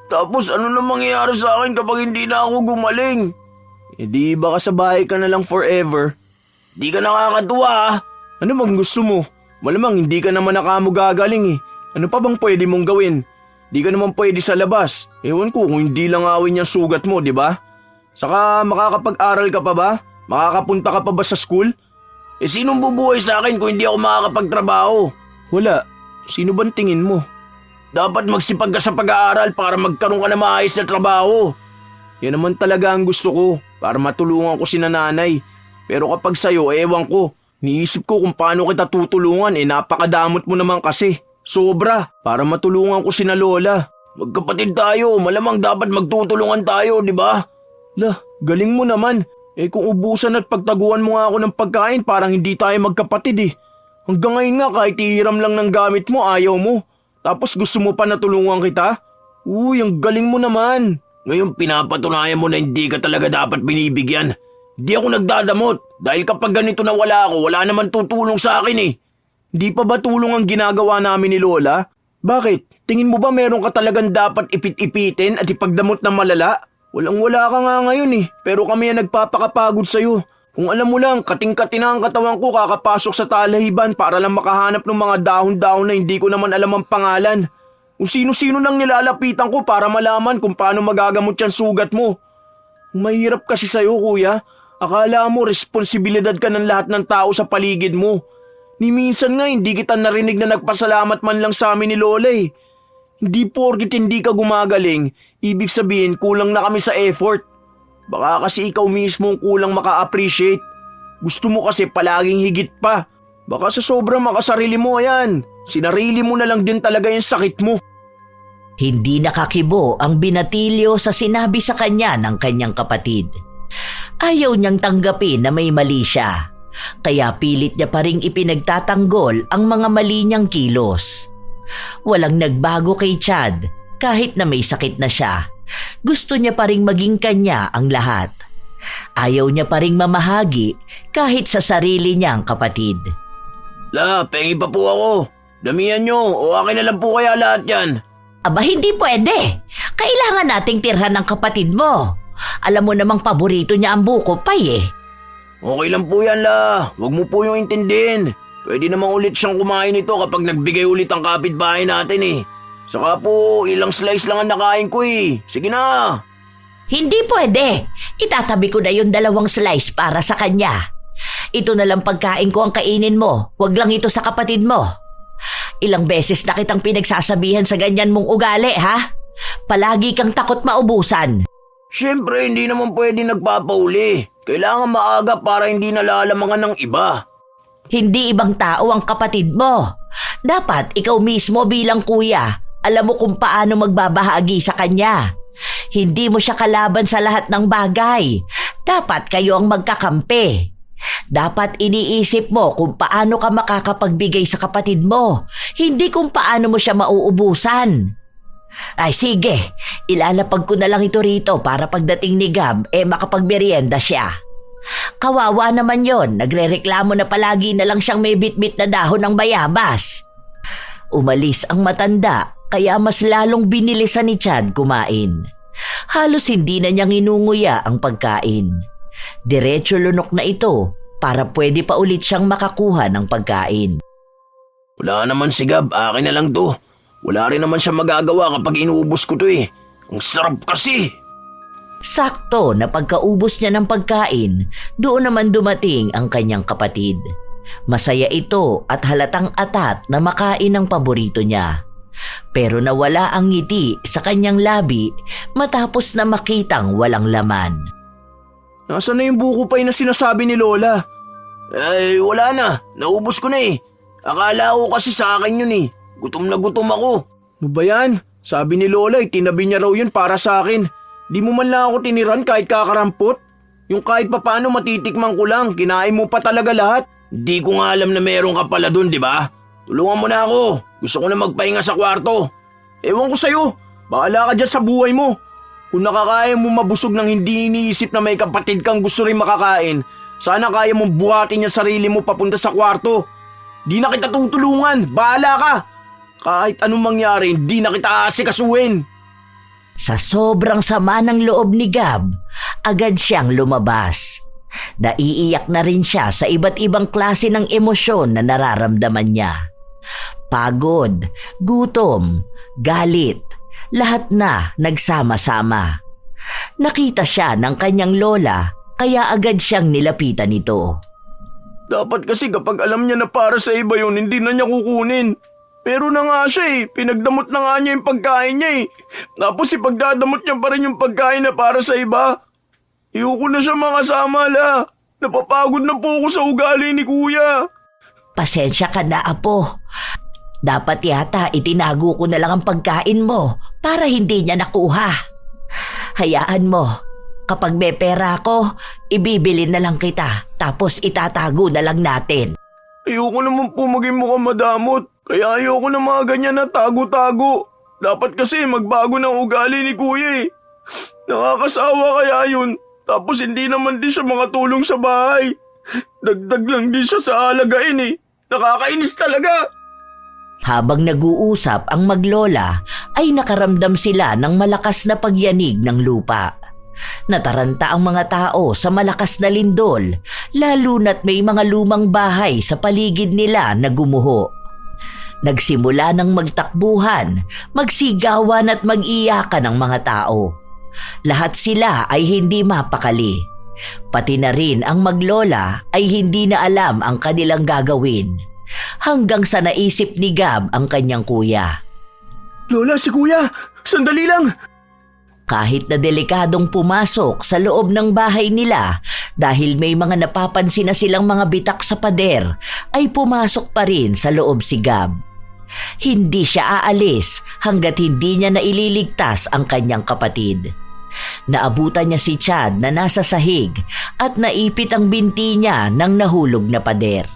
Tapos ano na mangyayari sa akin kapag hindi na ako gumaling? Eh di baka sa bahay ka na lang forever. Di ka nakakatuwa ah. Ano bang gusto mo? Malamang hindi ka naman nakamo gagaling eh. Ano pa bang pwede mong gawin? Di ka naman pwede sa labas. Ewan ko kung hindi lang awin yung sugat mo, di ba? Saka makakapag-aral ka pa ba? Makakapunta ka pa ba sa school? Eh sinong bubuhay sa akin kung hindi ako makakapagtrabaho? Wala. Sino bang tingin mo? Dapat magsipag ka sa pag-aaral para magkaroon ka na maayos na trabaho. Yan naman talaga ang gusto ko, para matulungan ko si nanay. Pero kapag sa'yo, ewan ko. Niisip ko kung paano kita tutulungan napakadamot mo naman kasi. Sobra, para matulungan ko si na Lola. Magkapatid tayo, malamang dapat magtutulungan tayo, di ba? Lah, galing mo naman. Kung ubusan at pagtaguan mo nga ako ng pagkain, parang hindi tayo magkapatid eh. Hanggang ngayon nga kahit ihiram lang ng gamit mo, ayaw mo. Tapos gusto mo pa natulungan kita? Uy, ang galing mo naman. Ngayon pinapatunayan mo na hindi ka talaga dapat binibigyan. Di ako nagdadamot dahil kapag ganito na wala ako, wala naman tutulong sa akin eh. Di pa ba tulong ang ginagawa namin ni Lola? Bakit? Tingin mo ba meron ka talagang dapat ipit-ipitin at ipagdamot na malala? Walang-wala ka nga ngayon eh, pero kami ang nagpapakapagod sa'yo. Kung alam mo lang, kating-kati na ang katawan ko kakapasok sa talahiban para lang makahanap ng mga dahon-dahon na hindi ko naman alam ang pangalan. Kung sino-sino nang nilalapitan ko para malaman kung paano magagamot yan sugat mo. Mahirap kasi sa'yo kuya. Akala mo responsibilidad ka ng lahat ng tao sa paligid mo. Ni minsan nga hindi kita narinig na nagpasalamat man lang sa amin ni Lola eh. Hindi porkit hindi ka gumagaling, ibig sabihin kulang na kami sa effort. Baka kasi ikaw mismo ang kulang maka-appreciate. Gusto mo kasi palaging higit pa. Baka sa sobrang makasarili mo yan. Sinarili mo na lang din talaga yung sakit mo. Hindi nakakibo ang binatilyo sa sinabi sa kanya ng kanyang kapatid. Ayaw niyang tanggapin na may mali siya. Kaya pilit niya pa ring ipinagtatanggol ang mga mali niyang kilos. Walang nagbago kay Chad kahit na may sakit na siya. Gusto niya pa ring maging kanya ang lahat. Ayaw niya pa ring mamahagi kahit sa sarili niyang kapatid. La, pengi pa po ako. Damihan niyo o akin na lang po kaya lahat yan. Aba, hindi pwede. Kailangan nating tirhan ng kapatid mo. Alam mo namang paborito niya ang buko pay eh. Okay lang po yan la. Huwag mo po yung intindihin. Pwede namang ulit siyang kumain ito kapag nagbigay ulit ang kapitbahay natin eh. Saka po, ilang slice lang ang nakain ko eh. Sige na. Hindi pwede. Itatabi ko na yung 2 slice para sa kanya. Ito na lang pagkain ko ang kainin mo. Huwag lang ito sa kapatid mo. Ilang beses na kitang pinagsasabihan sa ganyan mong ugali, ha? Palagi kang takot maubusan. Siyempre, hindi naman pwede nagpapauli. Kailangan maaga para hindi nalalamangan ng iba. Hindi ibang tao ang kapatid mo. Dapat ikaw mismo bilang kuya, alam mo kung paano magbabahagi sa kanya. Hindi mo siya kalaban sa lahat ng bagay. Dapat kayo ang magkakampi. Dapat iniisip mo kung paano ka makakapagbigay sa kapatid mo, hindi kung paano mo siya mauubusan. Ay sige, ilalapag ko na lang ito rito para pagdating ni Gab makapagmerienda siya. Kawawa naman yon, nagrereklamo na palagi na lang siyang may bitbit na dahon ng bayabas. Umalis ang matanda kaya mas lalong binilisan ni Chad kumain. Halos hindi na niya nginunguya ang pagkain. Diretso lunok na ito para pwede pa ulit siyang makakuha ng pagkain. Wala naman si Gab, akin na lang to. Wala rin naman siya magagawa kapag inuubos ko to eh. Ang sarap kasi. Sakto na pagkaubos niya ng pagkain, doon naman dumating ang kanyang kapatid. Masaya ito at halatang atat na makain ang paborito niya. Pero nawala ang ngiti sa kanyang labi matapos na makitang walang laman. Nasaan na yung buko pay na sinasabi ni Lola? Ay, wala na. Naubos ko na eh. Akala ko kasi sa akin yun eh. Gutom na gutom ako. Ano ba yan? Sabi ni Lola, tinabi niya raw yun para sa akin. Di mo man lang ako tiniran kahit kakarampot. Yung kahit papaano matitikman ko lang, kinain mo pa talaga lahat. Di ko nga alam na meron ka pala dun, di ba? Tulungan mo na ako. Gusto ko na magpahinga sa kwarto. Ewan ko sa'yo. Bahala ka dyan sa buhay mo. Kung nakakaya mo mabusog ng hindi iniisip na may kapatid kang gusto rin makakain, sana kaya mong buhatin yung sarili mo papunta sa kwarto. Di na kita tutulungan. Bahala ka. Kahit anong mangyari, di na kita aasikasuhin. Sa sobrang sama ng loob ni Gab, agad siyang lumabas. Naiiyak na rin siya sa iba't ibang klase ng emosyon na nararamdaman niya. Pagod, gutom, galit, lahat na nagsama-sama. Nakita siya ng kanyang lola kaya agad siyang nilapitan nito. Dapat kasi kapag alam niya na para sa iba yun, hindi na niya kukunin. Pero na nga siya eh, pinagdamot na nga niya yung pagkain niya eh. Tapos ipagdadamot niya pa rin yung pagkain na para sa iba. Ayoko na siya makasama la. Napapagod na po ako sa ugali ni kuya. Pasensya ka na, apo. Dapat yata itinago ko na lang ang pagkain mo para hindi niya nakuha. Hayaan mo, kapag may pera ako, ibibili na lang kita tapos itatago na lang natin. Ayoko naman po maging mukhang madamot. Kaya ayoko na mga ganyan na tago-tago. Dapat kasi magbago ng ugali ni kuya eh. Nakakasawa kaya yun. Tapos hindi naman din siya makatulong sa bahay. Dagdag lang din siya sa alagain eh. Nakakainis talaga. Habang nag-uusap ang maglola ay nakaramdam sila ng malakas na pagyanig ng lupa. Nataranta ang mga tao sa malakas na lindol, lalo na't may mga lumang bahay sa paligid nila na gumuho. Nagsimula ng magtakbuhan, magsigawan at mag-iyakan ang mga tao. Lahat sila ay hindi mapakali. Pati na rin ang maglola ay hindi na alam ang kanilang gagawin. Hanggang sa naisip ni Gab ang kanyang kuya. Lola, si kuya! Sandali lang! Kahit na delikadong pumasok sa loob ng bahay nila dahil may mga napapansin na silang mga bitak sa pader, ay pumasok pa rin sa loob si Gab. Hindi siya aalis hanggat hindi niya naililigtas ang kanyang kapatid. Naabutan niya si Chad na nasa sahig at naipit ang binti niya ng nahulog na pader.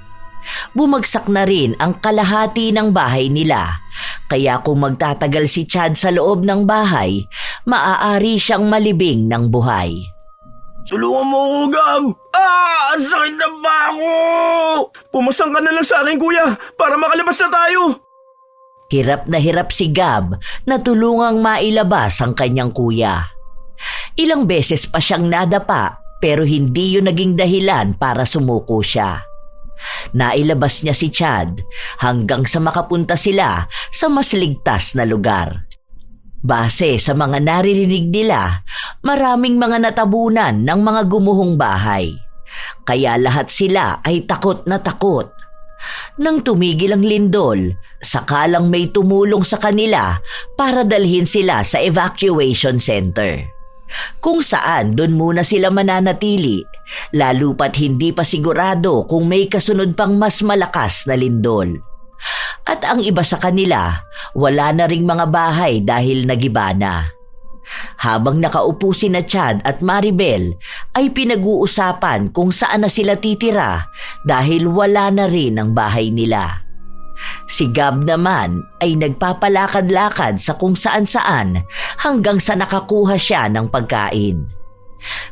Bumagsak na rin ang kalahati ng bahay nila, kaya kung magtatagal si Chad sa loob ng bahay, maaari siyang malibing ng buhay. Tulungan mo ako, Gab! Ang sakit na ba ako! Pumasang ka na lang sa akin, kuya, para makalabas na tayo! Hirap na hirap si Gab na tulungang mailabas ang kanyang kuya. Ilang beses pa siyang nadapa pero hindi yun naging dahilan para sumuko siya. Nailabas niya si Chad hanggang sa makapunta sila sa mas ligtas na lugar. Base sa mga naririnig nila, maraming mga natabunan ng mga gumuhong bahay. Kaya lahat sila ay takot na takot. Nang tumigil ang lindol, sakalang may tumulong sa kanila para dalhin sila sa evacuation center. Kung saan doon muna sila mananatili, lalo pat hindi pa sigurado kung may kasunod pang mas malakas na lindol. At ang iba sa kanila, wala na ring mga bahay dahil nagiba na. Habang nakaupo sina Chad at Maribel, ay pinag-uusapan kung saan na sila titira dahil wala na rin ang bahay nila. Si Gab naman ay nagpapalakad-lakad sa kung saan-saan hanggang sa nakakuha siya ng pagkain.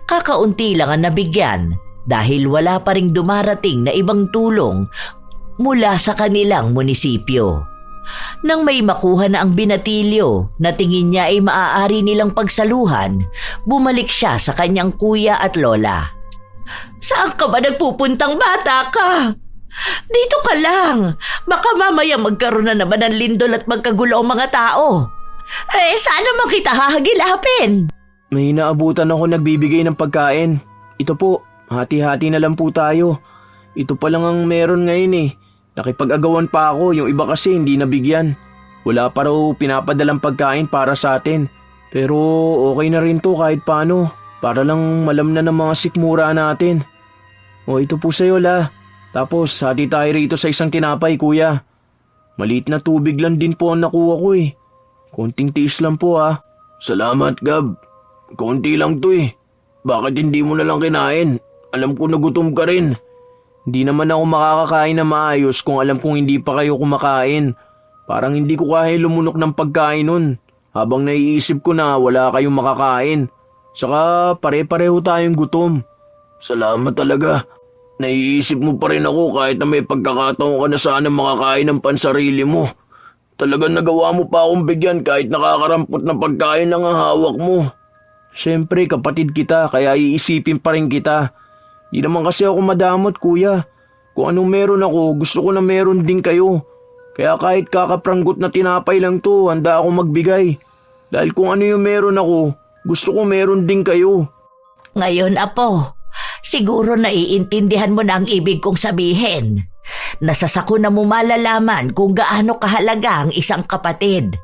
Kakaunti lang ang nabigyan dahil wala pa ring dumarating na ibang tulong mula sa kanilang munisipyo. Nang may makuha na ang binatilyo na tingin niya ay maaari nilang pagsaluhan, bumalik siya sa kanyang kuya at lola. "Saan ka ba nagpupuntang bata ka? Dito ka lang. Baka mamaya magkaroon na naman ng lindol at magkagulo ang mga tao. Saan naman kita hahagilapin?" May naabutan ako nagbibigay ng pagkain. Ito po, hati-hati na lang po tayo. Ito pa lang ang meron ngayon eh. Nakipag-agawan pa ako, yung iba kasi hindi nabigyan. Wala pa raw pinapadalang pagkain para sa atin. Pero okay na rin to kahit paano. Para lang malam na ng mga sikmura natin. O ito po sa'yo la. Tapos hati tayo rito sa isang tinapay kuya. Maliit na tubig lang din po ang nakuha ko eh. Konting tiis lang po ah. Salamat Gab. Konti lang to eh. Bakit hindi mo na lang kinain? Alam ko nagutom ka rin. Hindi naman ako makakakain na maayos kung alam kong hindi pa kayo kumakain. Parang hindi ko kaya lumunok ng pagkain nun. Habang naiisip ko na wala kayong makakain. Saka pare-pareho tayong gutom. Salamat talaga. Naiisip mo pa rin ako kahit na may pagkakataon ka na sana makakain ng pansarili mo. Talagang nagawa mo pa akong bigyan kahit nakakarampot na pagkain ang hawak mo. Siyempre kapatid kita kaya iisipin pa rin kita. Di naman kasi ako madamot kuya. Kung anong meron ako gusto ko na meron din kayo. Kaya kahit kakapranggot na tinapay lang to handa ako magbigay. Dahil kung ano yung meron ako gusto ko meron din kayo. Ngayon, apo, siguro naiintindihan mo na ang ibig kong sabihin. Nasasako na mo malalaman kung gaano kahalaga ang isang kapatid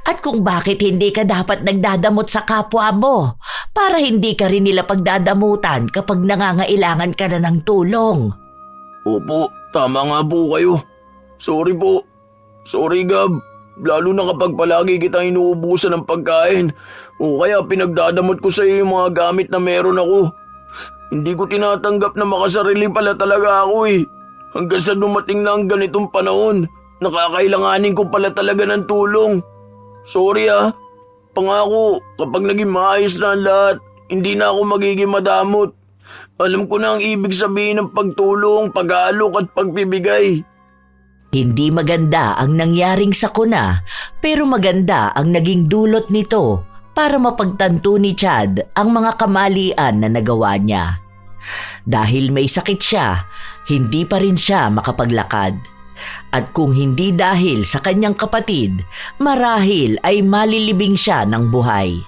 at kung bakit hindi ka dapat nagdadamot sa kapwa mo para hindi ka rin nila pagdadamutan kapag nangangailangan ka na ng tulong. Opo, tama nga po kayo. Sorry po. Sorry Gab. Lalo na kapag palagi kita inuubusan ng pagkain o kaya pinagdadamot ko sa iyo yung mga gamit na meron ako. Hindi ko tinatanggap na makasarili pala talaga ako eh. Hanggang sa dumating na ang ganitong panahon, nakakailanganin ko pala talaga ng tulong. Sorry ah. Pangako, kapag naging maayos na ang lahat, hindi na ako magiging madamot. Alam ko na ang ibig sabihin ng pagtulong, pag-aalok at pagbibigay. Hindi maganda ang nangyaring sakuna, pero maganda ang naging dulot nito para mapagtanto ni Chad ang mga kamalian na nagawa niya. Dahil may sakit siya, hindi pa rin siya makapaglakad. At kung hindi dahil sa kanyang kapatid, marahil ay malilibing siya ng buhay.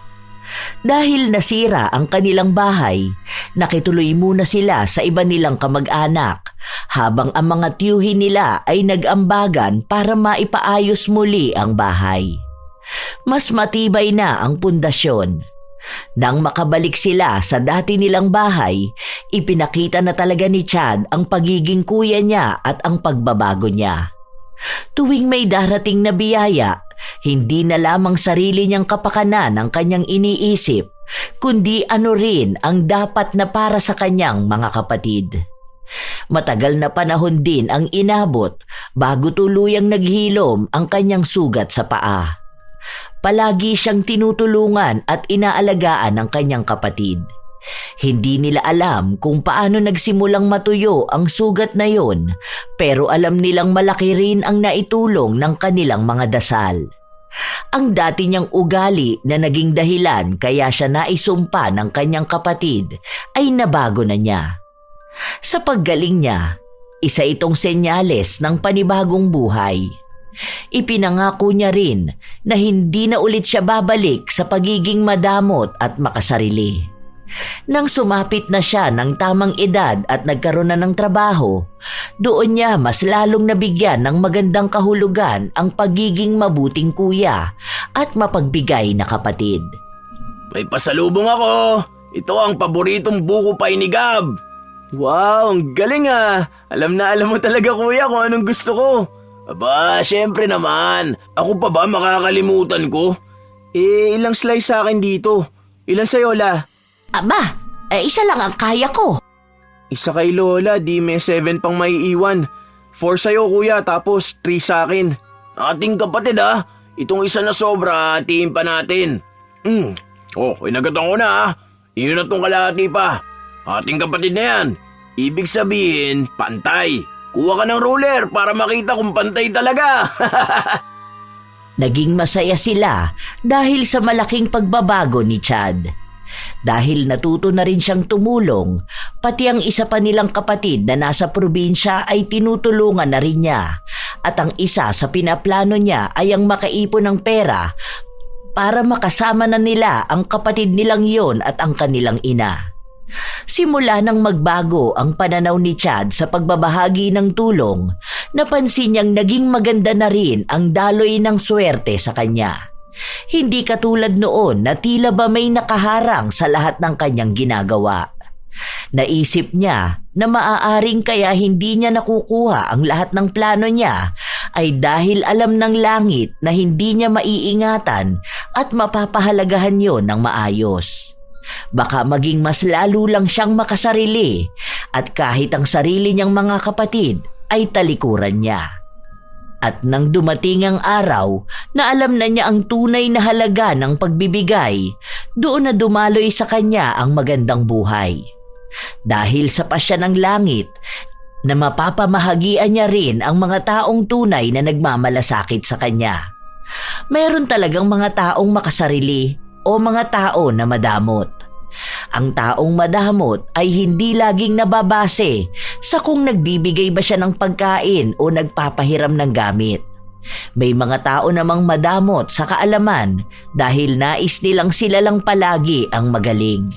Dahil nasira ang kanilang bahay, nakituloy muna sila sa iba nilang kamag-anak habang ang mga tiyuhin nila ay nag-ambagan para maipaayos muli ang bahay. Mas matibay na ang pundasyon. Nang makabalik sila sa dati nilang bahay, ipinakita na talaga ni Chad ang pagiging kuya niya at ang pagbabago niya. Tuwing may darating na biyaya, hindi na lamang sarili niyang kapakanan ang kanyang iniisip, kundi ano rin ang dapat na para sa kanyang mga kapatid. Matagal na panahon din ang inabot bago tuluyang naghilom ang kanyang sugat sa paa. Palagi siyang tinutulungan at inaalagaan ng kanyang kapatid. Hindi nila alam kung paano nagsimulang matuyo ang sugat na yon, pero alam nilang malaki rin ang naitulong ng kanilang mga dasal. Ang dati niyang ugali na naging dahilan kaya siya naisumpa ng kanyang kapatid ay nabago na niya. Sa paggaling niya, isa itong senyales ng panibagong buhay. Ipinangako niya rin na hindi na ulit siya babalik sa pagiging madamot at makasarili. Nang sumapit na siya ng tamang edad at nagkaroon na ng trabaho, doon niya mas lalong nabigyan ng magandang kahulugan ang pagiging mabuting kuya at mapagbigay na kapatid. May pasalubong ako. Ito ang paboritong buko pie ni Gab. Wow, ang galing ah. Alam na alam mo talaga kuya kung anong gusto ko. Aba, syempre naman. Ako pa ba makakalimutan ko? Ilang slice sa akin dito? Ilan sa'yo, La? Aba, isa lang ang kaya ko. Isa kay Lola, di may 7 pang maiiwan. 4 sa'yo, kuya, tapos 3 sa akin. Ating kapatid, ah. Itong isa na sobra, hatiin pa natin. Inagatan ko na, ah. Iyon na tong kalahati pa. Ating kapatid na yan. Ibig sabihin, pantay. Kuha ka ng ruler para makita kung pantay talaga. Naging masaya sila dahil sa malaking pagbabago ni Chad. Dahil natuto na rin siyang tumulong, pati ang isa pa nilang kapatid na nasa probinsya ay tinutulungan na rin niya. At ang isa sa pinaplano niya ay ang makaipon ng pera para makasama na nila ang kapatid nilang yon at ang kanilang ina. Simula nang magbago ang pananaw ni Chad sa pagbabahagi ng tulong, napansin niyang naging maganda na rin ang daloy ng swerte sa kanya. Hindi katulad noon na tila ba may nakaharang sa lahat ng kanyang ginagawa. Naisip niya na maaaring kaya hindi niya nakukuha ang lahat ng plano niya ay dahil alam ng langit na hindi niya maiingatan at mapapahalagahan yon ng maayos. Baka maging mas lalo lang siyang makasarili at kahit ang sarili niyang mga kapatid ay talikuran niya. At nang dumating ang araw na alam na niya ang tunay na halaga ng pagbibigay, doon na dumaloy sa kanya ang magandang buhay. Dahil sa pasya ng langit, na mapapamahagian niya rin ang mga taong tunay na nagmamalasakit sa kanya. Mayroon talagang mga taong makasarili o mga tao na madamot. Ang taong madamot ay hindi laging nababase sa kung nagbibigay ba siya ng pagkain o nagpapahiram ng gamit. May mga tao namang madamot sa kaalaman dahil nais nilang sila lang palagi ang magaling.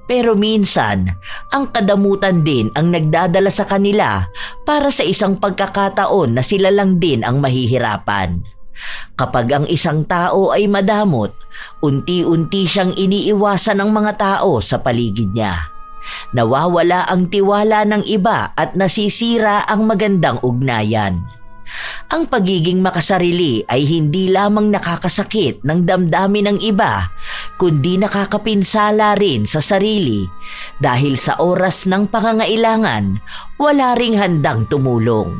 Pero minsan, ang kadamutan din ang nagdadala sa kanila para sa isang pagkakataon na sila lang din ang mahihirapan. Kapag ang isang tao ay madamot, unti-unti siyang iniiwasan ng mga tao sa paligid niya. Nawawala ang tiwala ng iba at nasisira ang magandang ugnayan. Ang pagiging makasarili ay hindi lamang nakakasakit ng damdamin ng iba, kundi nakakapinsala rin sa sarili dahil sa oras ng pangangailangan, wala ring handang tumulong.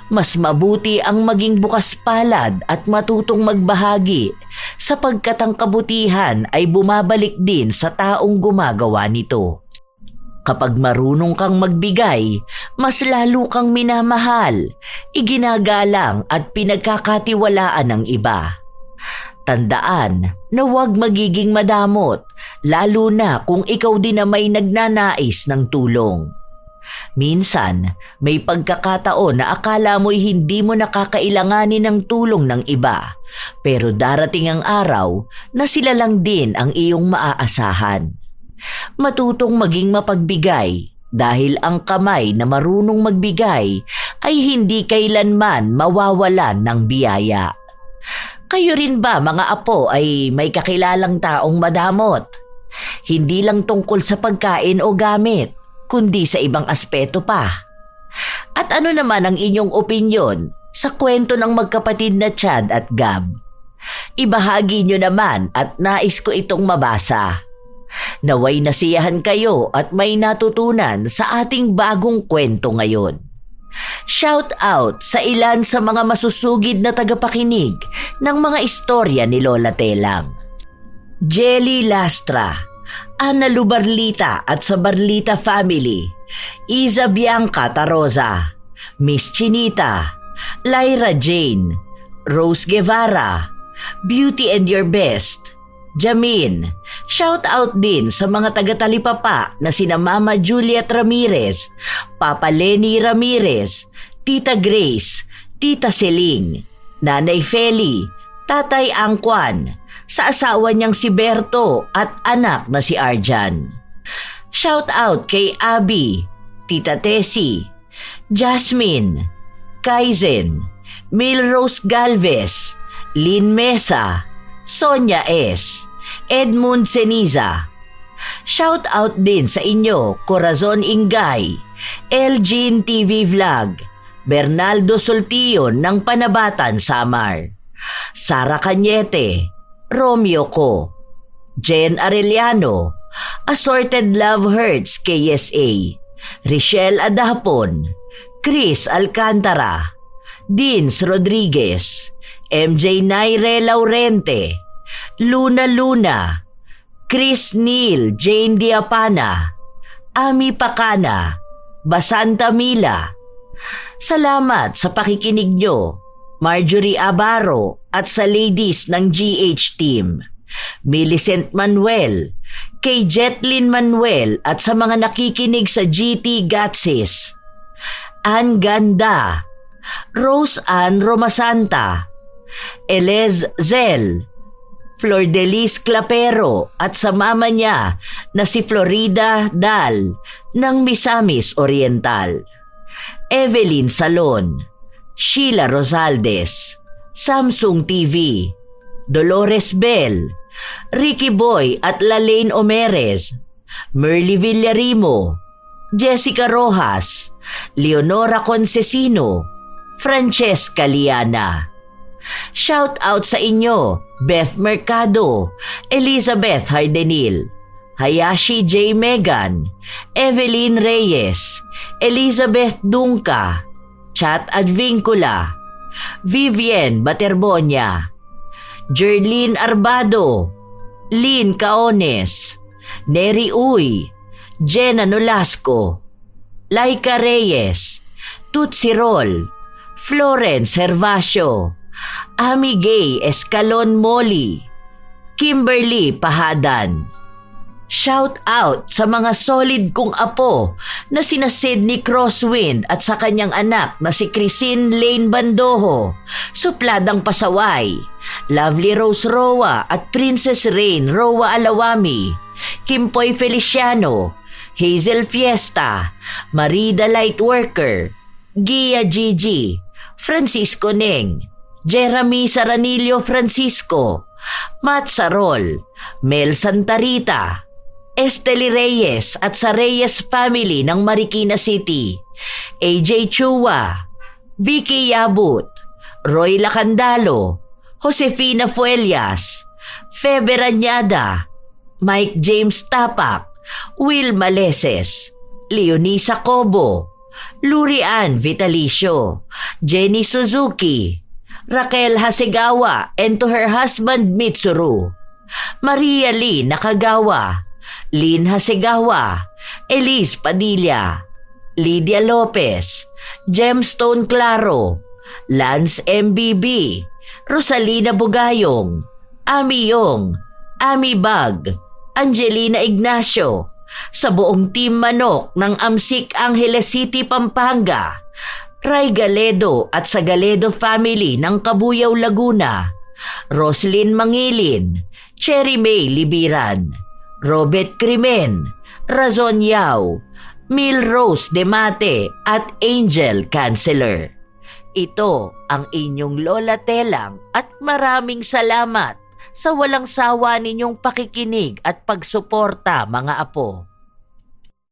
Mas mabuti ang maging bukas palad at matutong magbahagi sapagkat ang kabutihan ay bumabalik din sa taong gumagawa nito. Kapag marunong kang magbigay, mas lalo kang minamahal, iginagalang at pinagkakatiwalaan ng iba. Tandaan na huwag magiging madamot, lalo na kung ikaw din na may nagnanais ng tulong. Minsan, may pagkakataon na akala mo'y hindi mo nakakailanganin ng tulong ng iba, pero darating ang araw na sila lang din ang iyong maaasahan. Matutong maging mapagbigay dahil ang kamay na marunong magbigay ay hindi kailanman mawawalan ng biyaya. Kayo rin ba mga apo ay may kakilalang taong madamot? Hindi lang tungkol sa pagkain o gamit, kundi sa ibang aspeto pa. At ano naman ang inyong opinyon sa kwento ng magkapatid na Chad at Gab? Ibahagi nyo naman at nais ko itong mabasa. Naway nasiyahan kayo at may natutunan sa ating bagong kwento ngayon. Shout out sa ilan sa mga masusugid na tagapakinig ng mga istorya ni Lola Telang. Jelly Lastra, Ana Lubarlita at sa Barlita family, Iza Bianca Taroza, Miss Chinita, Lyra Jane, Rose Guevara, Beauty and Your Best, Jamin. Shout out din sa mga taga-Talipapa na sina Mama Juliet Ramirez, Papa Lenny Ramirez, Tita Grace, Tita Seling, Nanay Feli, Tatay Angkwan, sa asawa niyang si Berto at anak na si Arjan. Shout out kay Abby, Tita Tessie, Jasmine, Kaizen, Milrose Galvez, Lynn Mesa, Sonia S., Edmund Ceniza. Shout out din sa inyo, Corazon Ingay, Elgin TV Vlog, Bernaldo Soltion ng Panabatan, Samar, Sara Cañete, Romeo Ko, Jen Arellano, Assorted Love Hurts KSA, Richelle Adapon, Chris Alcantara, Dins Rodriguez, MJ Naire Laurente, Luna Luna, Chris Neil Jane Diapana, Ami Pacana, Basanta Mila. Salamat sa pakikinig nyo. Marjorie Abaro at sa ladies ng GH team, Millicent Manuel, kay Jetlyn Manuel at sa mga nakikinig sa GT Gatsis, Ann Ganda, Rose Ann Romasanta, Elez Zel, Flordelis Clapero at sa mama niya na si Florida Dal ng Misamis Oriental, Evelyn Salon, Sheila Rosaldes, Samsung TV, Dolores Bell, Ricky Boy at Lalaine Omeres, Merly Villarimo, Jessica Rojas, Leonora Concesino, Francesca Liana. Shout out sa inyo, Beth Mercado, Elizabeth Hardenil, Hayashi J. Megan, Evelyn Reyes, Elizabeth Dunca, Chat Advincula, Vivienne Baterbonia, Jerlyn Arbado, Lynn Caones, Neri Uy, Jenna Nolasco, Laika Reyes, Tutsi Roll, Florence Hervasio, Ami Gay Escalon Molly, Kimberly Pahadan. Shout out sa mga solid kong apo na sina Sydney Crosswind at sa kanyang anak na si Chrisine Lane Bandoho, Supladang Pasaway, Lovely Rose Roa at Princess Rain Roa Alawami, Kimpoy Feliciano, Hazel Fiesta, Marida Lightworker, Gia Gigi, Francisco Neng, Jeremy Saranillo Francisco, Matt Sarol, Mel Santarita, Esteli Reyes at sa Reyes family ng Marikina City, AJ Chua, Vicky Yabut, Roy Lacandalo, Josefina Fuelias, Febe Rañada, Mike James Tapak, Will Maleses, Leonisa Cobo, Lurian Vitalicio, Jenny Suzuki, Raquel Hasegawa and to her husband Mitsuru, Maria Lee Nakagawa, Lynn Hasegawa, Elise Padilla, Lydia Lopez, Gemstone Claro, Lance MBB, Rosalina Bugayong, Ami Yong, Ami Bag, Angelina Ignacio, sa buong Team Manok ng Amsik Angeles City, Pampanga, Ray Galedo at sa Galedo family ng Kabuyaw, Laguna, Roslyn Mangilin, Cherry May Libiran, Robert Crimen, Razon Yao, Mil Rose Demate at Angel Canceller. Ito ang inyong Lola Telang at maraming salamat sa walang sawa ninyong pakikinig at pagsuporta, mga apo.